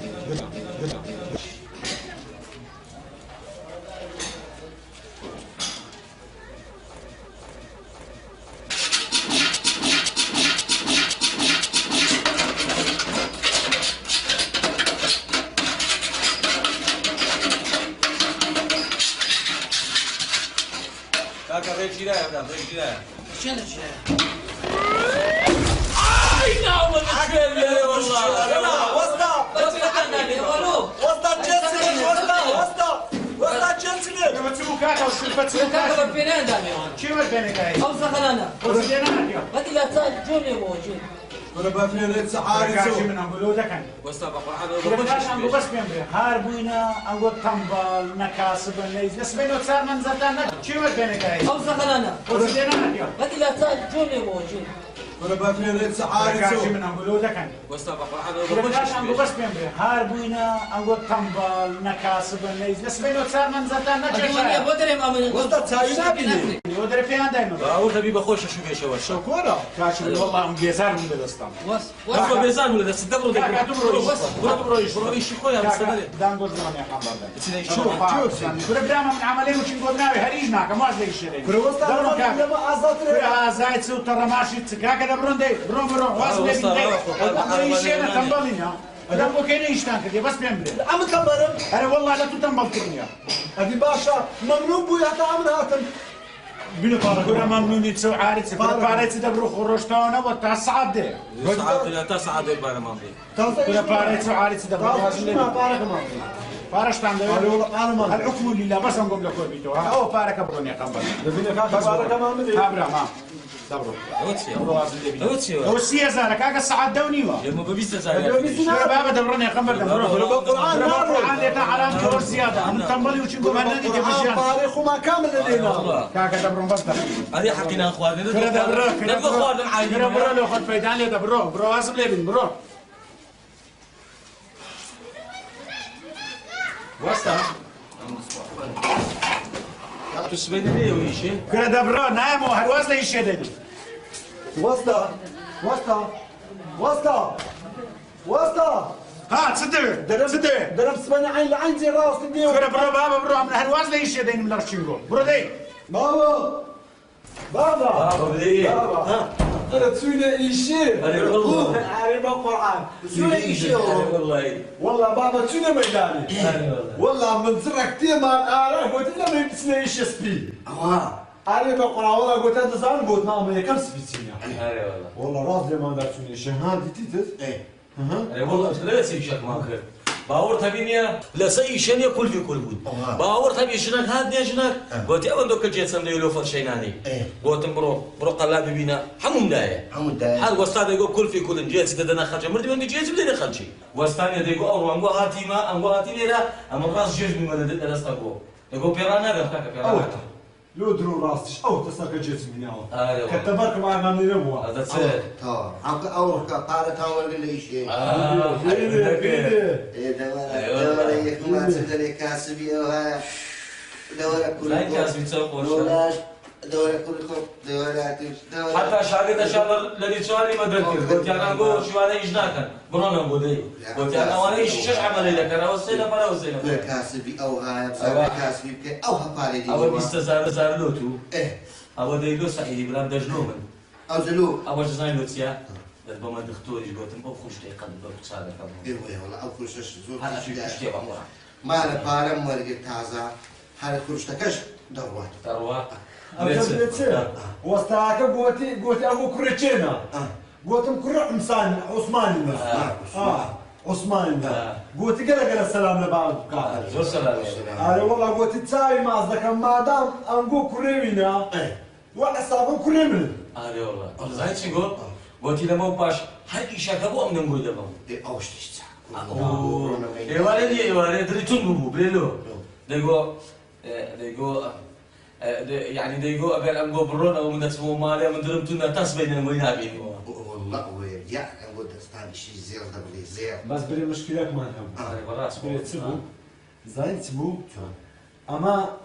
كاكا ريجينا يا ابني ريجينا شنو الشيء اي نعم والله وصل نامي ولو وسط جنسي وسط جنسي لما تسوق كاكا وشربت تسوق كاكا كاكا بالفنان دامي وانا شو ما بينك هاي؟ او سخلانا وسينا يا بدي لا تصل جوني موجود ولا بفلت سعاري كاشي سو من أقوله ده كان وستا بقى كلاش أنقول بس بيم بيه هاربوينا أنقول تنبال نكاسب النيز نسبينه تصير من زتنا شو ما بينك هاي؟ او سخلانا وسينا يا بدي لا تصل جوني موجود ولا بفلت سعاري كاشي سو من أقوله ده كان وستا بقى كلاش أنقول بس بيم بيه هاربوينا أنقول تنبال نكاسب النيز نسبينه تصير من زتنا بدي وانا بدري ما من وسط تساوينا بني يودر في عندي ما باور تبي بخش شو في شو شو كورا كاشي والله أم جيزار من الأسطام هو بيزان ولا بس دبروا كاكا دبروا دبروا ايش خويا مستمر دانجوز من يا حمار شو شوف برنامج من عملين وش نقول ناوي هريج معك ما زي الشيء كل وسط لما أزاتري كل زايد سو ترى ماشي كاكا دبرون دي برون واصل لي من دي شيء تنبلينا هذا مو كان يشتان كذي بس بيمبري عم تمرم انا والله لا تنبلتني يا هذه باشا ممنون بو يا تعمل هاتم بينو كورا ممنون تسوي عارف باريت تدبروا خروجتونا وتصعد دي تصعد البارة ماضي كل باريت تسوي عارف تدبروا ما بارك ما فارش عندنا والله الحكم لله بس نقول لك بيتو ها او بارك بروني قبل دبينا كاكا بارك ما مدري كابرا ما دبروا هو السيا زارك هذا الساعات دوني وا يوم ببيست زايد شو بابا دبروني قبل دبروا القرآن القرآن ده علامة كور زيادة من تنبلي وشنقول ما ندي جبشان تاريخ وما كامل لدينا كاكا دبرون بس هذه حكينا اخواننا كره دبروا نبغى اخواننا العايدين كره برو لو خد فيدان لي دبروا برو اسم لي برو واسطة تسبين ليه ويشي كره دبروا نايم وهالوزن يشدني وسطى وسطى ها تصدق صدق درب سبنا عين لعين زي راس الدنيا كره برو بابا برو من هالوزن يشدني من الرشينجو برو دي بابا بابا بدي ها أنا تسوينا إيشي أنا والله عارف القرآن تسوينا إيشي والله والله بابا تسوينا ميداني والله من زرع كتير ما أعرف قلت لنا ما يبسنا إيش سبي عارف القرآن والله قلت أنت زمان قلت ما كم سبيتينا والله راضي ما ندرس إيش هذه تيتس ايه والله لا تسوي شك ما خير باور تبيني لا سي شن ياكل في كل بود باور تبي شنك هاد شنك قلت يا بندق جيت سمني لو فرشيناني قلت برو قلا بينا حمم دايه حال واستاذ يقول كل في كل جيت تدنا خرج مرتي من جيت بدنا خرجي واستاذ يقول او انغو هاتي ما انغو هاتي لا اما راس جيج من ولد درستكو يقول بيرانا غير بيرانا لو درو راستش أو تساك جيت من ياو كتبرك مع من نبوا هذا سهل تا عم أورك قارة تاول اللي شيء إيه دورة يكمل تدري كاسبي وها دورة كل لا كاسبي تسوق دورة كلكم دورات حتى شاهد شاطر الذي سؤالي ما ذكر قلت انا اقول شو هذا اجناك برونا بودي قلت انا وانا ايش عمل لك انا وصينا فلا وصينا كاسبي او هاي بسبب كاسبي بك او هفاري دي او بيستزار زار لوتو ايه او ديلو سعيد بلا دجلومن او زلو او جزاين لوتيا ربما دكتور يقول تم خوش تقدم بتصادق ايه والله او كل شيء زور هذا في اشياء بعمرها ما انا بارم ورقه تازه هذا كل شيء تكش دوات تروى وستاك قوتي أبو كريتشينا قوتم كرع مسان عثماني عثماني قوتي قال السلام لبعض زور سلام أنا والله قوتي تساوي ما أصدق ما دام أنقو كريمنا ولا صابون كريمنا أنا والله زين شو قول قلت لما باش هاي إيشك أبو أمن نقول لهم ايه اوش تشتا إيه والدي إيه والدي دريتون بلو ديجو يعني ديجو أقل أنجو برون أو من اسمه مالي من درمتنا تسبين الموينا بيني والله ويرجع نقول دستان شيء زير دبلي زير بس بري مشكلة ما هم براس بري تسبو زين تسبو أما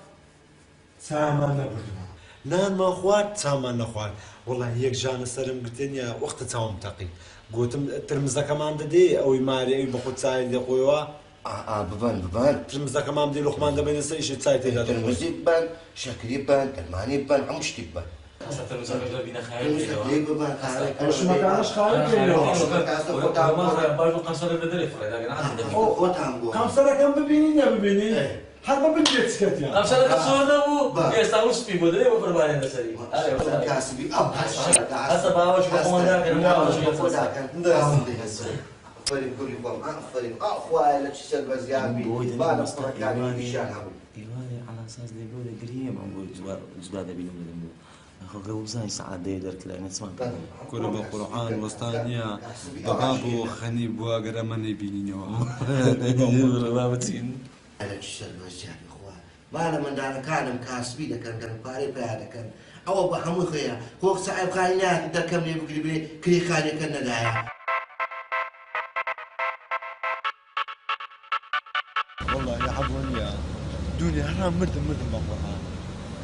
سامان نبردو نان ما خوات سامان نخوات والله هيك جان السلام قلت يا وقت تساوم تقي قلت ترمزة كمان دي أو يماري أي بخوت سايل دي قويوا ببان ترمزة كمان دي لقمان دبين السيش تسايل تيدا ترمزي ببان شكري ببان تلماني ببان عمشتي ببان حتى المسافر بينا خيال ببان وش ما كانش خالد ما باجو قصر الدريف لكن عندك كم سنة كم ببيني يا ببيني حد ما بدي تسكت يا قام سنة كسورنا مو يستعوش في مدري وقربان النسري كاسبي اب هسه باوش بقوم ذاك آفرین کوری خۆم ئافرین ئاخوایە لە چ سەربەزیابی با لە قڕەکانی پیشان هەبوو ئیوانێ على اساس لێ بۆ دەگریم ئەم بۆ جوبا دەبینم لەم بۆ ئەخۆ گەوزانی سەعات دەیە دەرکلای نەچمان کورە بە قورعان وەستانیە بەبا بۆ خەنی بووە گەرە ئەمە نەیبینینەوە ڕوا بچین لە چ سەربەزیابی خوا با لە منداڵەکانم کاسبی دەکەن گەن پارەی پیا دەکەن ئەوە بە هەموو خەیە خۆ سەعیبخانی ناکە دەرکەم لێ بگری بێ کرێخانێکە نەدایە والله يا عبونيا دنيا هرام مردم بقرها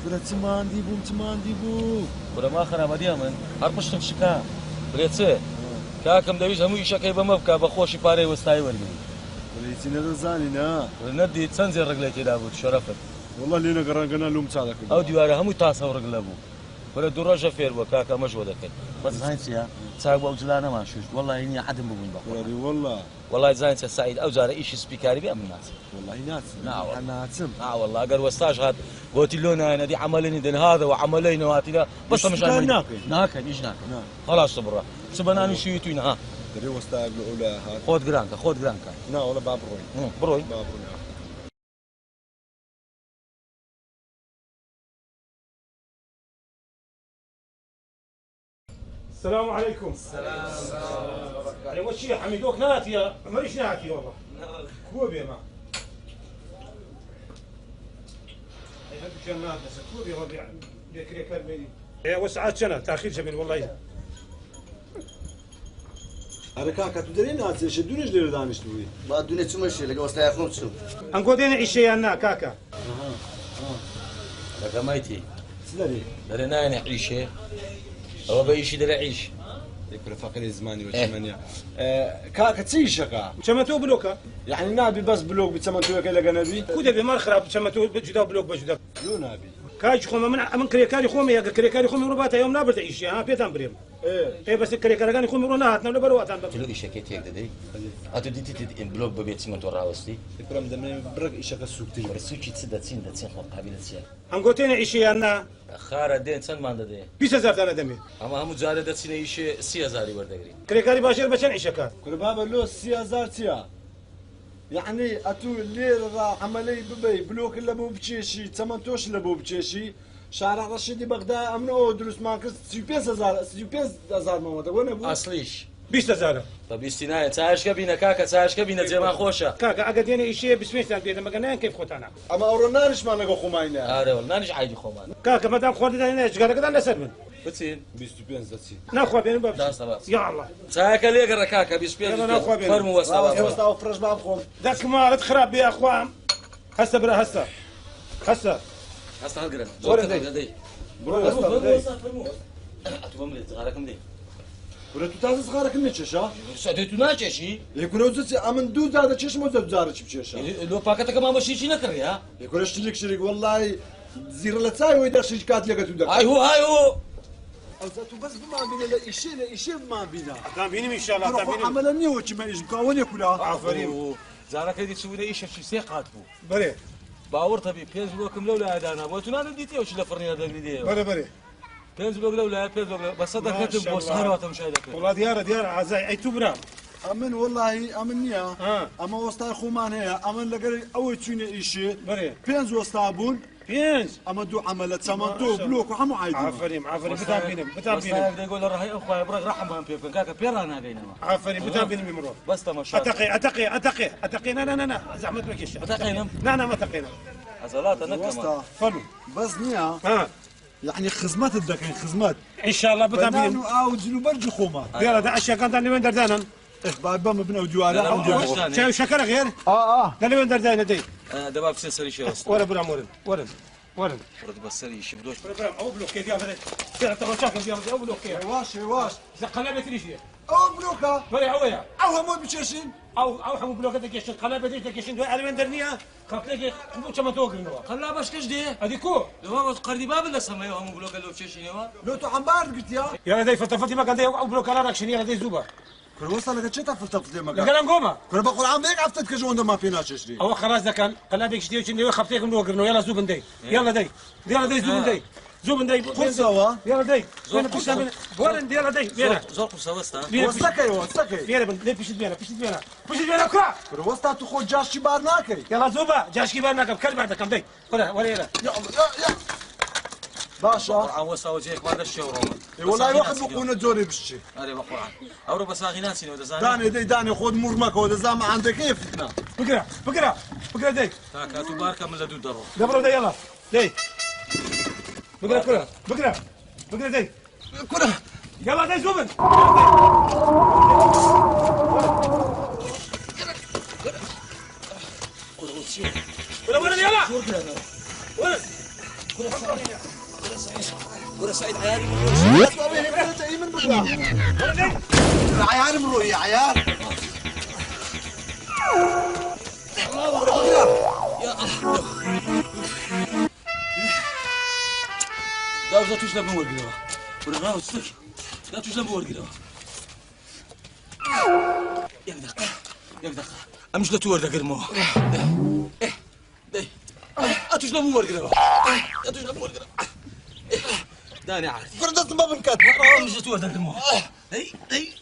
فرا تماندي بوم ولا ما خرا مديا من هر پشتم شکا برێچێ کاکەم دەویست هەموو ئیشەکەی بەمە بکە بە خۆشی پارەی وەستایی وەرگری وليتي نرزاني نا نەدی چەند جێ ڕێک لێ تێدا بوو شەرەفت والله لينا قرانا لوم تاعك ئەو دیوارە هەموو تاسە ڕێک لە بوو وەرە دوو ڕۆژە فێر بووە کاکە ئەمەش وە دەکەین بەس زانین چیە چاک بۆ ئەو جلا نەمان شوش والله هینی عەدم ببووین بەخۆ والله والله زانین چە سعید ئەو جارە ئیشی سپیکاری بێ ئەم ناچێت والله ناتم ناوە ناتم والله ئەگەر وەستاش هات بۆتی لۆ نایەنە دی عەمەلێنی دەن هذا وعەمەلەی نەواتیدا بەس ئەمەش ناکەین ئیش ناکەین خەلاص بڕە چ بەنامی شووی توی نەها دري وستاق الاولى هات خۆت گرانکە خۆت گرانکە نا والله باب روي بڕۆی السلام عليكم. السلام. ايوه شي حميدوك ناتيا ماليش ناتي والله. كوبي ما. اي هذا جنات بس كوبي ربيع ذكري كان بيني. ايه وسعات سنه تاخير جميل والله. هركاكا تدري ناس يشدونيش دير دانشتوي با دونێ چمەشێ لەگە وەستای خۆم چوو انقودين عيشيانا كاكا. لەگەمایتی سلري دەرێ نایەنێ عیشێ ئەوە بە ئیشی دەرە عیش يكون فقير زماني وثمانية كاكا تيشكا شمتو بلوكا يعني نابي بس بلوك بتسمنتو كلا جنبي كودا بمار خراب شمتو بجدا بلوك بجدا لو نابي كاج خوما من كريكاري خومي يا كريكاري خومي رباتا يوم نابر تعيش ها بيتام بريم ايه بس كريكاري خومي رونات نبل بروات تلو ئیشەکەی تێک دەدەی ئەتو دیتی بلۆک بەبێت چیمە تۆ ڕاوەستی يكرم دمي برك إيشك السوكتي وەرە سوچی چ دەچین خۆ قابلە چیە انقوتين عيشيانا خارە دێن چەندمان دەدەێ 20000 دانه دمي ئەمە هەموو جارە دەچینە ئیشێ 30000 وەردەگری كريكاري باشير بچن عيشكا كل بابا لو 3000 تيا يعني اتو الليل راح عملي ببي بلوك اللي بو بتشيشي تمنتوش اللي بو بتشيشي شارع رشيدي بغداد امنو دروس ماركس 25000 مامتا وين ابو ئەسلیش 20000 بەبیستی نایە چاشکە بینە کاکە چاشکە بینە جێمان خۆشە كاكا اقدينا ايشي بسميتك بيد مكان كيف خوتانا اما اورنانش ما نقو خماينا ئارەوە نانیش عیدی خۆمان كاكا مدام خورد دانا ايش قال قدام لسرمن بچین 25 زاتي ناخذ بين باب داسە باس يا الله چاکە لێگەڕە کاکە 25 فەرمو وەستا وستا فرش باب خوم ذاك ما تخرب يا اخوان هسه برا هسه هەستا هەڵگرن وەرە زۆر دەی. دەدەی برا فەرمو ئەتو بەم لێ زغارەکەم دێ ولا تو تاز صغارك من تشا سەدەی تو ناچێشی يكون وزتي امن دو زاد تشش مو زاد تشيشا لۆ پاکەتەکەمان بەشیچی نەکڕی ها يكون شريك والله زير لا تساوي ويدخل شركات لك تودك هايهو تو بس بما بينا لا إشي بما بينا كان بيني ان شاء الله كان بيني عملا نيو ما يجي كون ياكلها عفرين زارەکە دی چوونە ئیشەکی سێ قات بوو بري باوەڕتە بێ پێنج بلۆکم لەو لایەدانا بۆ تو نانم دیتیەوەش لە فڕنیە دەگری دێ بري پێنج بلۆک لەو لایە پێنج بلۆک بە سەد دەکەتم بۆ سهارەوەتەم شای دەکرد والله ديار عزاي اي تبرا امن والله امن نيا اما وسطا خومان هي امن لقى اول تشوني إشي بري بينز وسطابون بينز اما دو عملت سمنتو بلوك وحمو عايدين عفرين بتام بيني بەستایەک دەیگۆ لە ڕەهەی ئەوخوایە بڕێک ڕەحممان پێ بکەن کاکە پێڕاناگەینەوە عفرين بتام بيني بمرور بەس تەماشا اتقي لا زعمت بك الشيء بتقينم لا ما تقينا عضلات نكمة وسطا فلو بس نيا يعني خزمات الدكين خزمات ان شاء الله بتام بيني بنانو او جلو برج خوما يلا ده اشياء كان اللي وين دردانا بابا مبنى وديوارا شايف شكرا غير ده اللي وين دردانا دي دابا بسي سريشي وسط ولا بلا ورد ورد بس سريشي بدوش او بلوك دي هذا ترى ترى شاكل دي او بلوك واش اذا قلبت ريشي او بلوكا ولا هويا او همو بتشاشين او حمو بلوك دكيشن قلبت دكيشن دو على وين درنيا خاطرك كما توقف نوا خلا باش كاش دي هذيك كو لو قردي باب ولا سمايو هم بلوك لو تشيشينوا لو تو عمبار قلت يا دي فتفتي ما كان او بلوك على راكشن يا دي زوبا كل وصل لك شتا فرتفت لي مكان قال نقوما كل بقول عم بيك عفتك كجون ما فينا شري هو خلاص ده كان قلبك شتي شنو خبطيك نوقر يلا زوب ندي يلا دي زوب ندي زوبن داي خذ سوا يلا داي بينا بيشنا بينا وين يلا داي بينا زور قصة وستا وەستەکەی بينا بينا بيشت بينا بيشت بينا كرا وەستا تو خۆ جاشی بار ناکەی يلا زوبا جاشكي بار ناكم كل بعد كم داي ولا يلا باشە عن وستا وجهك ما دش روما وڵای وەخت بقوونە جۆری بشتێ أري بقرآن أورو بساغي ناسي وده زاني دانێ دەی دانێ خۆت موڕمەکەەوە دەزانمە ئەندەکەی فتنە بقرا داي تاكا تبارك من لدو درو دبروا داي يلا داي بقرا داي كرة يلا داي زوبن ولا يلا ولا سعيد عيالي عيال مروي يا عيال لا لا تجلب من ورقة ولا غاوي تستك لا تجلب من ورقة يقدق أمش لا تورد قرمو أتجلب من ورقة أتجلب من ورقة داني عارف فردت ما بنكت أمش لا تورد قرمو أي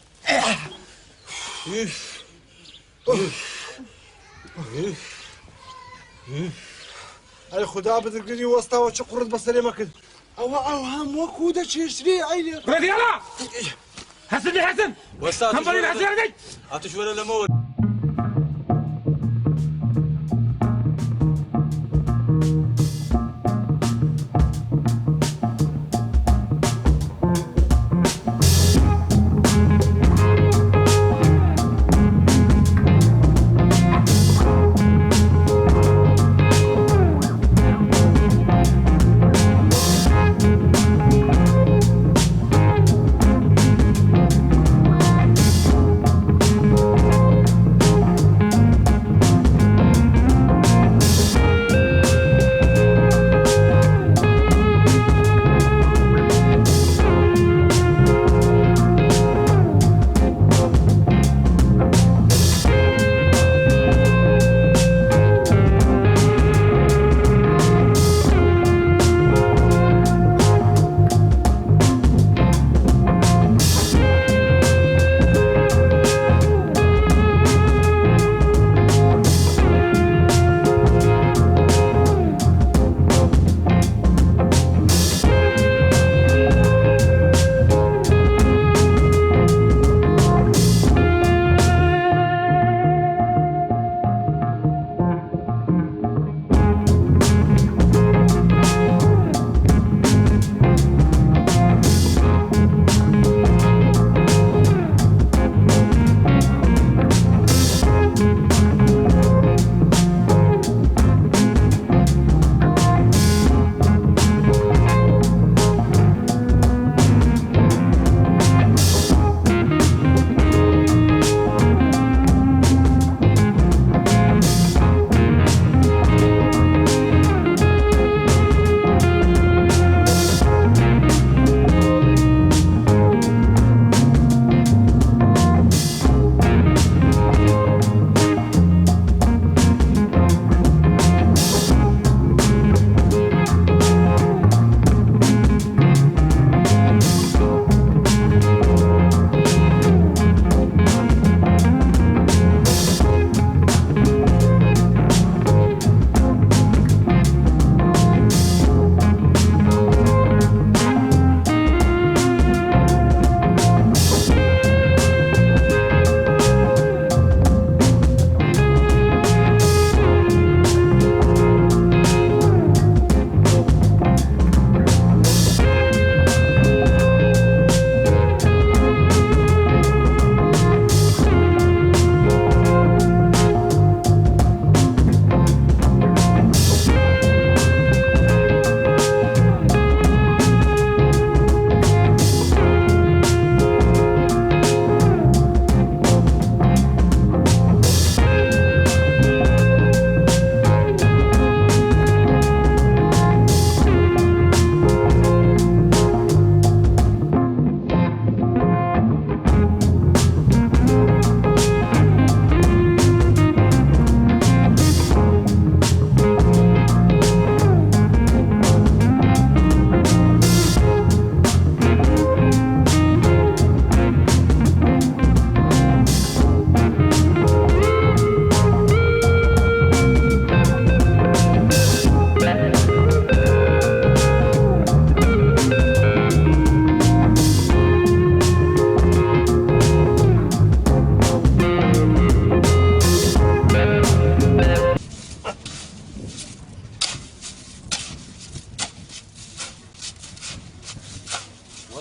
ئەی خوددا بدرگنی وەستاوە چ قڕت بەسەرێ مەکرد ئەوە ئەوهام وەکو دەچێشتری ئەیلێ يلا حسن وستا كم بالي الحسن داي أتجور لمود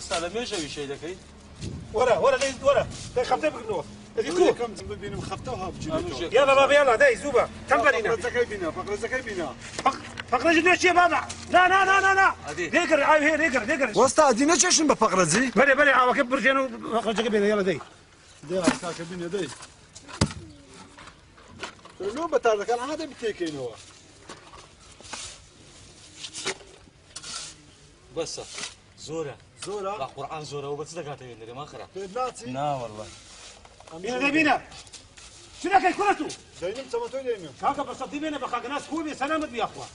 وستا لە مێژەوی شەی دەکەیت ورا داي خبطي بقنوه كل كم بينهم خبطوها بجيبتها يلا بابا يلا داي زوبا تنبلينا فقرة زكاي بينا فقرة جدنا شي بابا لا ديكر عاي هي ديكر وسطا دينا تششن بفقرة زي بلي عاو كبر جنو فقرة زكاي بينا يلا داي ساكا بينا داي لو بتار كان هذا بتيكين هو بەسە زۆرە زورا با قورآن زۆرە و بەچ دەکاتەوێ نەرێ ماخرا ناتي نا والله بينا شنو كاي كرتو داينم سمتو داينم كاكا بصدي بينا بخاك ناس كوبي سلامت يا اخوان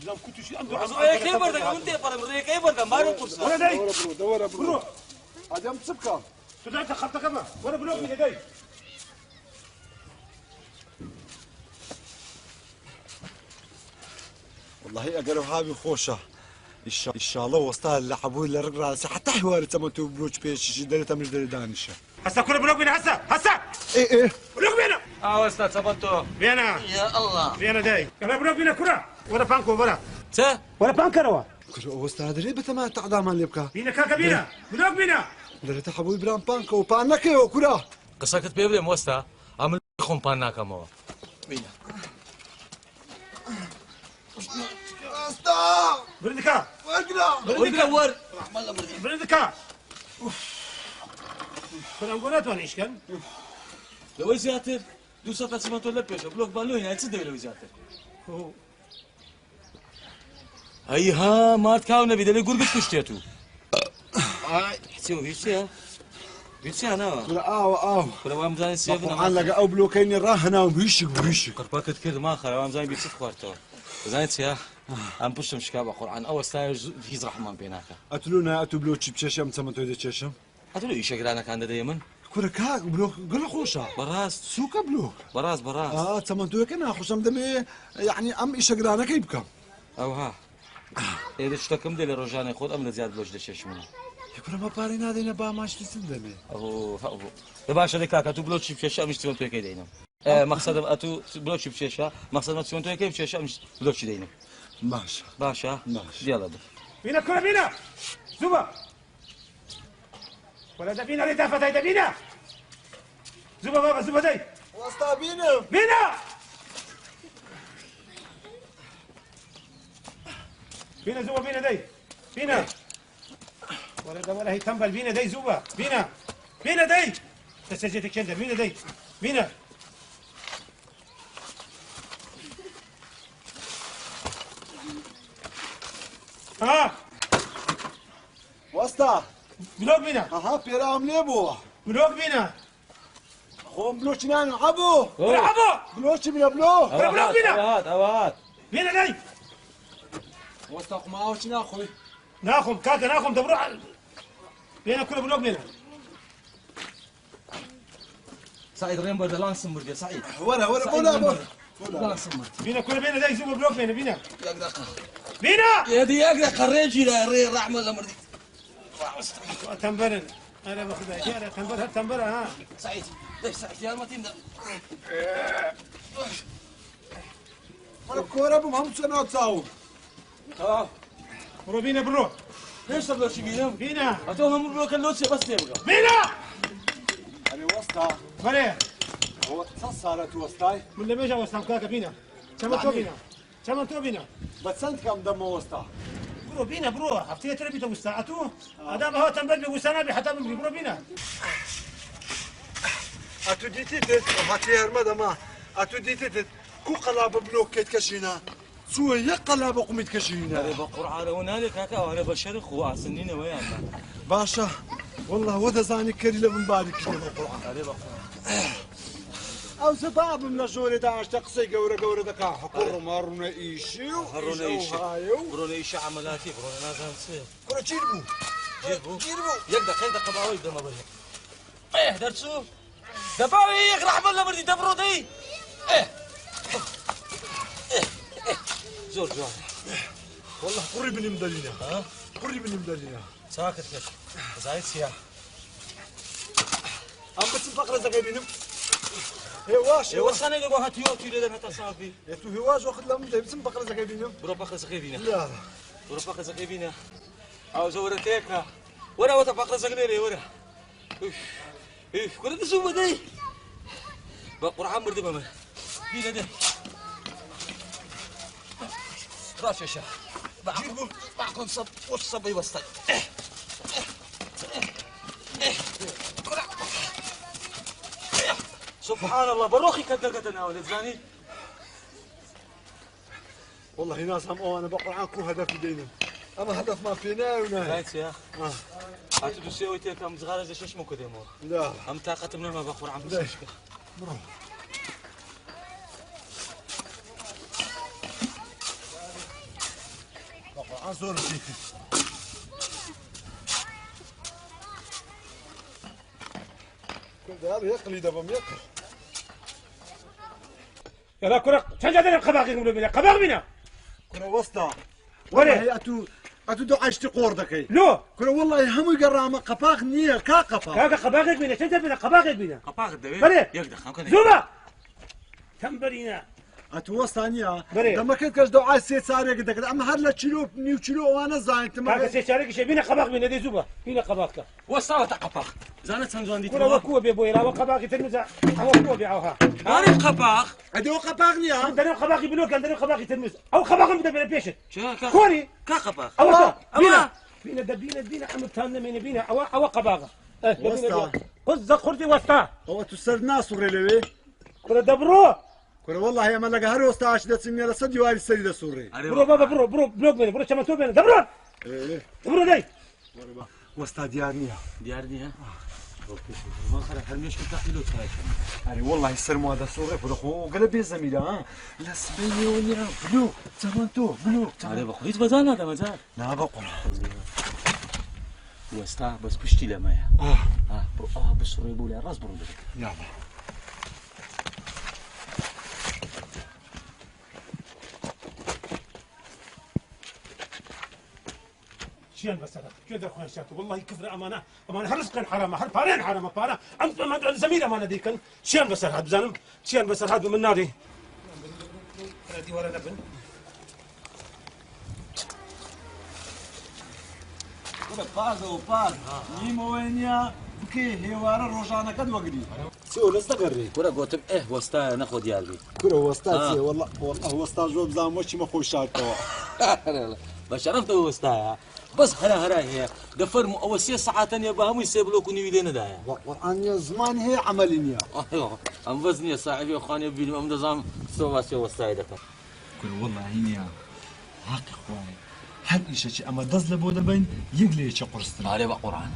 لو كنت شي عنده ڕێکەی بەردەکەم من تێپەڕم ڕێکەی بەردەم بارە قورسە ولا داي دورا برو ادم سبكا تدعي خبطة كمان ولا بلوك من داي والله اقرب هابي خوشه ان شاء الله وسطها اللي حبوي اللي رقرا حتى حوار تمتو بلوش بيش شي دريتا مش دري دانشه هسا كل بلوك بينا هسا ايه بلوك بينا وستا تەبەتۆ بينا يا الله بينا داي كلا بلوك بينا كرة ولا بانكو چ ولا بانكروا وسطها دري بتما تعدام اللي بكا بينا كاكا بينا بلوك بينا دريتا حبوي برام بانكو بانكي وكرا قسەکەت پێ بڵێم وەستا ئەمن خۆم پان ناکەمەوە وسطا برندكا وقرا برندكا كنا نقولات وانا ايش كان لەوەی زیاتر 200 چمەتۆ لە پێشە بلۆک بالۆی چ دەوێت لەوەی زیاتر ئەیها مات کاو نەبی دەڵێ گورگت کوشتێت و هیچ ناوە او کورەوام بزانێت سێ طبعا لقى او بلوكين راهنا وهيشك قڕپاکت کرد ماخەوام زانانی بیچت خواردەوە بزانێت چیا ئەم پشتم شکا بە قورآن ئەو ئەستاش هیچ ڕەحمان پێ ناکە اتلونا اتو بلوتشي بشاشم تمتو دي تشاشم هەتو لە ئیشەگرانەکان دەدەی من كورا كاك بلوك قل خوشا بەڕاست سوكا بلوك بەڕاست تمتو كنا خوشم دمي يعني ام ايش قرانا كيبكم ئەوها ئێرە شتەکەم دێ لە ڕۆژانەی خۆت ئەم لە زیاد بۆش دەشێشمە يكون ما باري نادينا با ماش تسندمي ئەو باشە دەی کاکە تو بلۆچی بچێشە ئەمیش چۆن توێکەی دەینم مەقسەدم ئەتو بلۆچی بچێشە مەقسەدمە چۆن توێکەی بچێشە ئەمیش بلۆچی دەینم ماشا باشە دیاڵە بێ بينا كرة بينا زوبا ولا ده بينا اللي تافت ده بينا زوبا بابا زوبا داي وسطا بينا بينا بينا زوبا بينا داي بينا ولا ده ولا هي تنبل بينا داي زوبا بينا داي تسجيتك كندر بينا داي بينا ها وسطا بلوك بينا ها بيرام ليبو بلوك بينا خوم بلوش نان عبو العبوا بلوش بينا بلو بلوك بينا ئەوات بينا داي وسطا قماوش ناخوي ناخم كاكا ناخم دبرو بينا كل بلوك بينا سعيد رێم بەردە لان سمردێ سعيد ولا لان سمرد بينا كل بينا داي زوبا بلوك بينا بينا يدي يقرا قريجي لا ري رحمه الله مرضي تنبرن انا باخذها يا تنبرها تنبرها ها سعيد ليش سعيد يا ما تمدا الكورة بمهم سنة تصاوب روبينا برو ليش تبلو شي بينا بينا اتوهم بلوك اللوتشي بس تبقى بينا يعني وسطا فريه هو صارت وسطاي من لما جا وسام كاكا بينا شمتو بينا شمتو بينا بس انت كم دم وسطا برو بينا برو حفتي تربي تو ساعته هذا ما هو تنبل وسنابي حتى من برو بينا اتو ديتيت هاتي هرمدا ما اتو ديتيت كو قلاب بلوك كيت كشينا سوى يقلب قمت كشينا بقرعه هنالك هكا وانا بشر خو سنين ويانا باشا والله وذا زاني كري لمن بعد كده القرآن او سباب من الجوري داعش تقصي قورة دكا حقور مارنا ايشي برونا ايشي عملاتي برونا نازل سي كرة جيربو يقدر خير قباوي يقدر ما بيه ايه درسو دباوي يقرح بالله بردي دبرو دي ايه زور والله قري من مدلينا ها قري من مدلينا ساكت كش زايد سياح ام بس الفقرة زقيبينم هواش هواش انا اللي بوها تيوتي لدن هتا صافي يا تو هواش واخد لهم بس الفقرة زقيبينم برو بخر زقيبينا لا برو بخر زقيبينا او زورتيكا ورا وتفقر زغليري ورا كل تسوي بدي بقرعان مرد بمر دي ده راش يا شيخ بعقل صب والصبي وسط سبحان الله بروخي كدقتنا ولد زاني والله ناس هم انا بقرعان كو هدف دينا اما هدف ما فينا وناي رايت يا هاتو تسوي تي كم صغار زي شش مو كده مو لا هم طاقه من ما بقرعان بس برافو بقرعان زور فيك كل هذا يقلي دابا يقل يلا كرة شنجا دنا قباغي نقولوا بنا قباغ بنا كرة وسطى ولا والله اتو دو عشت قوردك لو كرة والله هم يقرا قفاق نيه كا قفا كاكا قباغك بنا شنجا بنا قباغك بنا قباغ الدوي بلي يقدر خم زوبا تنبرينا اتو وسطى نيه بلي لما كنت دو عايز ساري قدك اما هاد لا تشيلو نيو تشيلو وانا زاين كاكا تما سيشارك شي بنا قباغ بنا دي زوبا بنا قباغك وصاوة قباغ زانت سنزوان دي كرة وكوة بيبوي لا وقباغي تلمزا او كوة بيعوها ماني قباغ ادو قفاق نيه عندنا قباغي بلوك عندنا قباغي تلمز او قباغ بدا بنا بيشت شاكا كوري قباغ او أما. بينا بينا عم تهنا من بينا او قباغه وسطى. قز خرجي وسطى هو تسر ناس وريلوي كرة دبرو كرة والله يا ملقى هر وسطى عشت سمي على صدي واري السيدة سوري برو بابا برو بلوك بينا برو شمتو بينا دبرو ايه دبرو داي وسطى ديارنيه ديارني ها ما خرج هرميش كنت تحملو تراك يعني والله السرمو هذا سوري فرخو قلبي زميلة ها لا سبيونيا بلو تمنتو بلو علي بخويت مزال هذا مزال لا بقول وستا بس بشتي لما يا بس ريبوا لي الراس برو يلا شيان بس هذا كذا اخويا شاتو والله كفر امانه هرزقا حرامه هربارين حرامه بارا انت زميل امانه ديك شيان بس هذا بزانم شيان بس هذا من نادي نادي ولا نبن باغ نيموينيا كي هيوار روجانا قد وقدي سؤال استقري كرة قلت وستا ناخذ ديالي كرة وسطى والله وسطى جوب زعما شي ما خوش شاركوا لا بس عرفت وستا بس هلا هي دفر اول 6 ساعات ثانيه بهم يسيبلوك ونيودين دايا والان زمان هي عملينيا ايوه ام وزني صاحبي اخواني بيني ام نظام سو وستا دكا كل والله هينيا هاك اخواني هل شيء اما دزل بود بين يقلي شي قرص علي بقران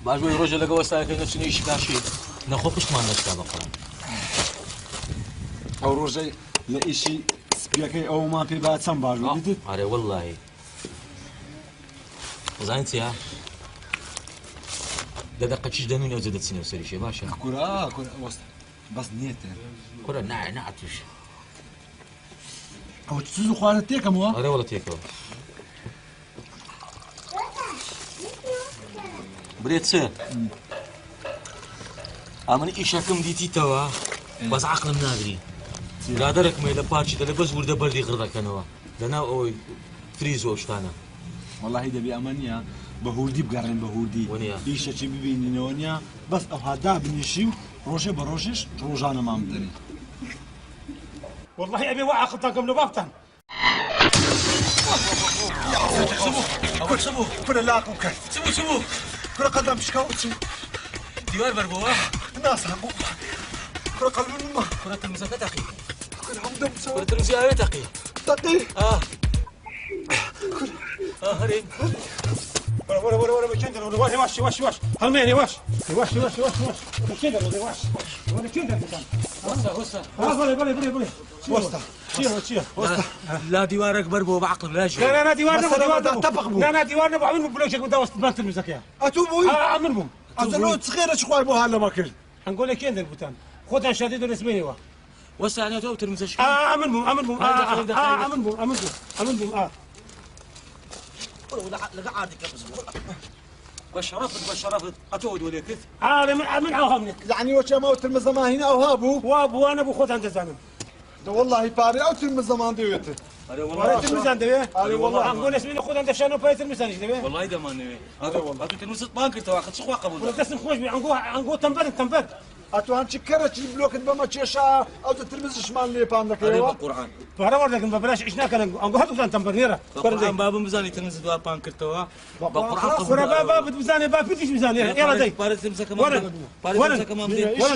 باجو يروج لقى وستا كان شنو يشكاشي ناخذش ما نشكا بقران او روجي لا شيء سبيكي او ما في بعد سم باجو علي والله زانت يا ده دقة دانوني وزادت سنة وسري شي باشا كرة وسط بس نيتين كرة نعتوش او تسوزو خوانة تيكا مو هذا والله تيكو بريت سير اماني ايشاكم ديتي توا بس عقل منادري قادرك ما يلبارشي ده بس ورده بردي غردك انا دنا او فريزو وشتانا والله ده بأمانيا بهودي بقارن بهودي ونيا ايش شي بيبيني نونيا بس او هذا بنشيو روجي بروجيش روجانا ما مدري والله ابي وعى خطاكم لبابتن سبوه سبوه كنا لاقوا كيف سبوه كنا قدام شكاو ديوار بربوه الناس هم كنا قلب الماء كرة المسافة تقي كنا عمدهم سوا كرة المسافة تقي تقي هرين ولا بكندر ولا واش هلمين واش بكندر ولا كندر وسا بلي وسطى شيل وسطى لا ديوارك بربو بعقل لا شيء لا ديوارنا تفقبوا لا ديوارنا بعمل بلوشك ودا وسط بنت المزكيه اتوبوي عملهم ازلو صغيره شخوار بو هلا ما كل نقول لك كندر بوتان خذها شديد الاسباني وسا يعني تو ترمزش عملهم ولا عادي بشرفت اتود ولا كيف من عوهمنك يعني وش موت المزما هنا او هابو وابو انا بو خذ عند زانم والله باري او تلم الزمان ديوته والله تلمزان دبي والله نقول اسمي ناخذ عند شانو بايت المسان ايش دبي والله ده ما نوي هذا تلمس بانك تاخذ شو قبل ولا تسم خوش عنقو تنبر اتوان تشكرت البلوك بما تشا او تلمز شمال لي باندك هذا ايوا القران فهذا ورد لكن ببلاش عشنا كان عنقو هذا تنبر نيره القران باب ميزاني تلمس بانك توا بالقران باب ميزاني باب فيش ميزاني يلا داي بارد تمسك كمان بارد تمسك كمان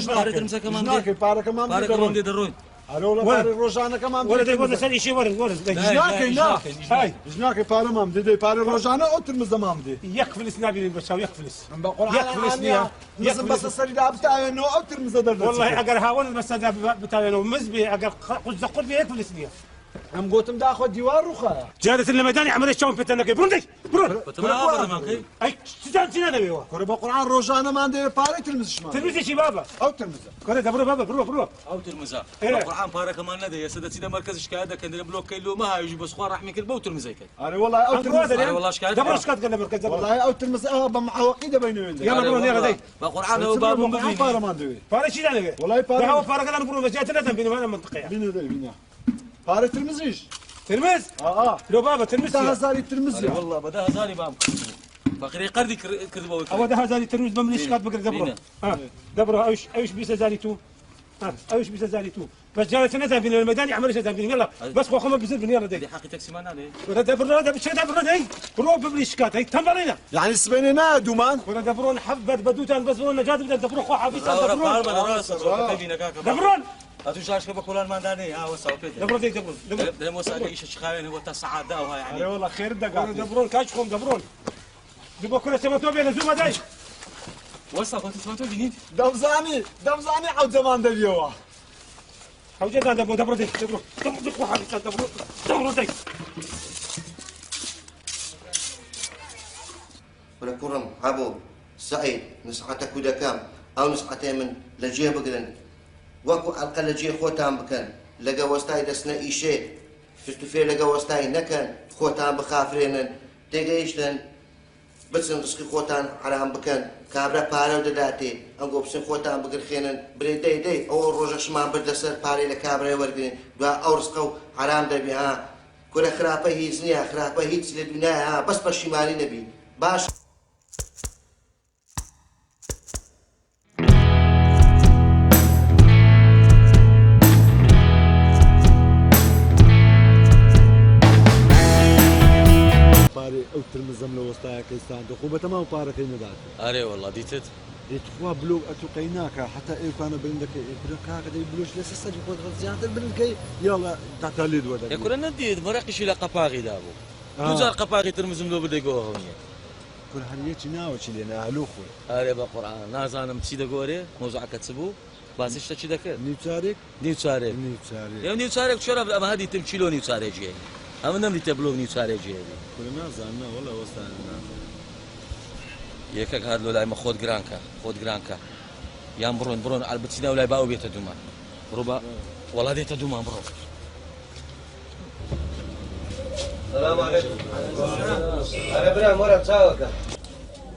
بارد تمسك كمان بارك كمان بارد كمان درون الو بارك روجانا كمان ولا داي ولا سالي شيء ورد جناكي لا هاي جناكي بارك مام دي بارك روجانا او تلمز زمان دي يكفلس نبي بساوي يكفلس بقول يكفلسني لازم بس السرير بتاعي انه او تلمز والله اقر هاون بس بتاعي انه مزبي اقر قد بي يكفلسني ام قلتم دا اخذ ديوار رخا جادة الميدان عملت شلون بتنك برندي برون اي تجان نبي قرب القران روجانا ما عندي بارك تلمز شمال تلمسي شي بابا او تلمز كره دبرو بابا برو او تلمزا القران بارك كمان ندي يا سيدي سيده مركز شكاده كان بلوك كيلو ما يجي بس خوار رحمي كل بو تلمزا انا والله او تلمز والله شكاده دبرو شكات قال مركز والله او تلمز مع وقيده بيني وبينك يلا برو يلا داي القران هو باب مبين بارك ما عندي بارك شي نبي والله بارك هو بارك انا برو جات لنا بين المنطقه بيني بيني بارك تلمزيش تلمس لو بابا تلمس ده هزاري تلمز والله بدا هزاري بام فقري قردي كذبوا او ده هزاري تلمس بملي شكات بقر دبرو دبرو ايش بيس هزاري تو ايش بيس هزاري تو بس جالس نزل بين الميدان يعمل ايش بين يلا بس خو خمس بيصير بين يلا دي حقي تاكسي مان عليه ولا دبرو ده بشي دبرو دي برو بملي شكات هي تمرينا يعني السبينينا دومان ولا دبرون حبت بدوتان بس برو نجاد بدنا دبرو خو حبيس دبرون اتوجاش كبكولان ما داني وساو كده دبرو دي دبرو ده موسى ايش شخاين هو السعاده وها يعني والله خير دقات دبرون كاشكم دبرون دبو كل سمتو بين زوما داي وسا كنت سمعتوا جديد دمزاني عود زمان دبيوا حوجه ده دبرو دي دبرو خو حبيس دبرو دي ولا كرم عبو سعيد نسعتك ودا كام او نسعتي من لجيه بقلن وكو القى لجيه خوتام بكن لقى وستاي دسنا ايشي فستفي لقى وستاي نكن خوتام بخافرين تيجيشلن بسن رزقي خوتان حرام بكن كابرا بارو دداتي انقو بسن خوتان بقر خينن بري دي او روجش ما بدسر باري لكابرا ورقين دوا او رزقو حرام دبي كل خرافه هي زنيا خرافه هي تسلدنا بس بالشمالي نبي باش باري او تلمزم لو وسطايا كيستان دخوبه تمام بارك المدات اري والله ديتت يتخوا بلو اتقيناك حتى ايه كان بلندك يقولك هكذا بلوش لسه سجل خذ زياده البلندك يلا تعتلد ودا يقول ندي مرقش الى قفاغي دابو توزار قفاغي ترمزم لو بدي جوه هونيه كل حريتي ناوتش لنا الوخو اري بالقران نازانا مسيده غوري موضوع كتسبو باسش تشي دك نيوتاريك يا نيوتاريك شرب اما هذه تمشي لو نيوتاريك جاي اما نملي تبلو نيوتاريك جاي كلنا زعلنا والله وصلنا ياك هذا لو لا ما خود جرانكا يا برون على بتسينا ولا باو بيت دوما ربا والله ديت دوما برو السلام عليكم انا برا مرة تساوكا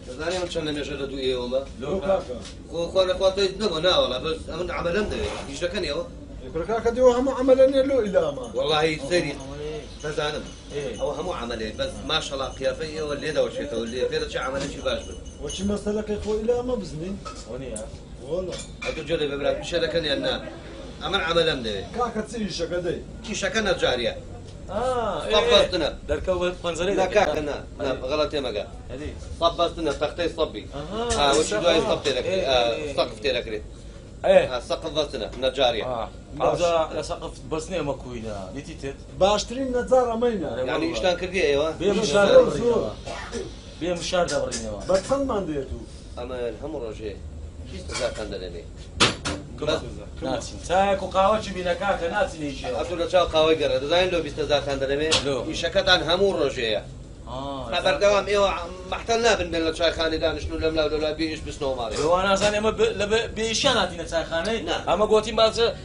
زاني من شان نجر دو يوما لو كاكا خو انا خاطي دبا نا والله بس انا عملنا ده ايش كان يوا يقول كاكا ديو هم عملنا له الا ما والله سيري فزانم او هم عمليه بس ما شاء الله قيافيه واللي ده وشيته واللي في شيء عمل شيء باش وش مسألة يا اخوي الا ما بزني هونيا والله انتو جري ببلاد مش هذا كان ينا عمل عمل ده كاكا تسي شقدي ايش كان جاريه إيه. صبستنا دركو خنزري لا كاكنا لا غلط يا مقا هذه صبستنا تختي صبي وش دواي صبتي لك سقفتي لك سقفتنا نجاريه هذا سقف بسنه مكوينا نتيت باشترين نزار امينا يعني شلون كردي ايوه بيم الشهر دبرينا بكسل ما ديتو اما الهم روجي ايش تزاك عندنا ناسين تاك وقاوش بينا كاكا ناسين ايش اقول لك قاوي قرا دزاين لو بيستزاك عندنا يشكت عن همور روجي خبر دوام ايوه محتلنا بين شاي خاني دان شنو لملا ولا بيش بسنو ماري لو انا زاني ما بيشاناتي شاي خاني اما قوتي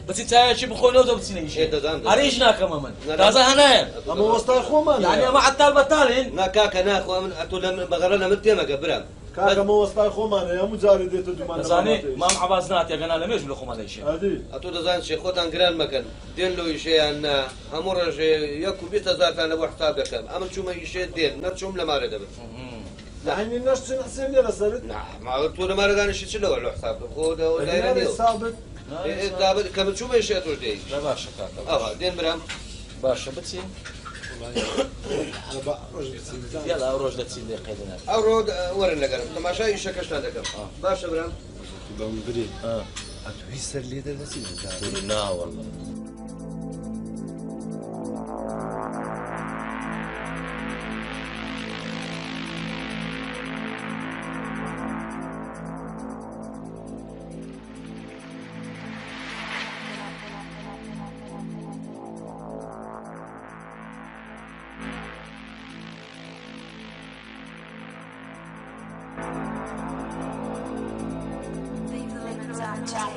بس تاي شي بخونو دبسين ايش اريشنا كمان تازا هنا اما وسط اخو ما يعني ما حتى البتالين نا كاكا نا اخو اتو بغرنا متي ما قبرام کاکە مەوەستای خۆمانە هەموو جارێ دێتە دومان دەزانێ مام عەباس ناتێگەنا لە مێژ لە خۆمان دەیشێ ئەتۆ دەزان چێ خۆتان گران مەکەن دێن لۆ ئیشەیان نا هەموو ڕۆژێ 1,000 لە بۆ حساب دەکەم ئەمە چوومە ئیشێ دێن نەرچووم لە مارە دەبێت لەعینی نەشتن حسێن لێ لەسەرت ماڵ تۆ لە مارەدانیشی چ لەوە لە حساب خۆ دایرە سابت دابێت کە بچوومە ئیشێ تۆش دێی باشە کاکە ئەوە دێن برام باشە بچین یالا ئەو ڕۆژ دەچین لێ قەیدەنات ئەو ڕۆ وەرن لەگەرم تەماشای ئیشەکەشتان دەکەم باشە برام بەمبری ئەتو هیچ سەر لێ دەرەسی ناوەڵڵە Leave the limits untouched.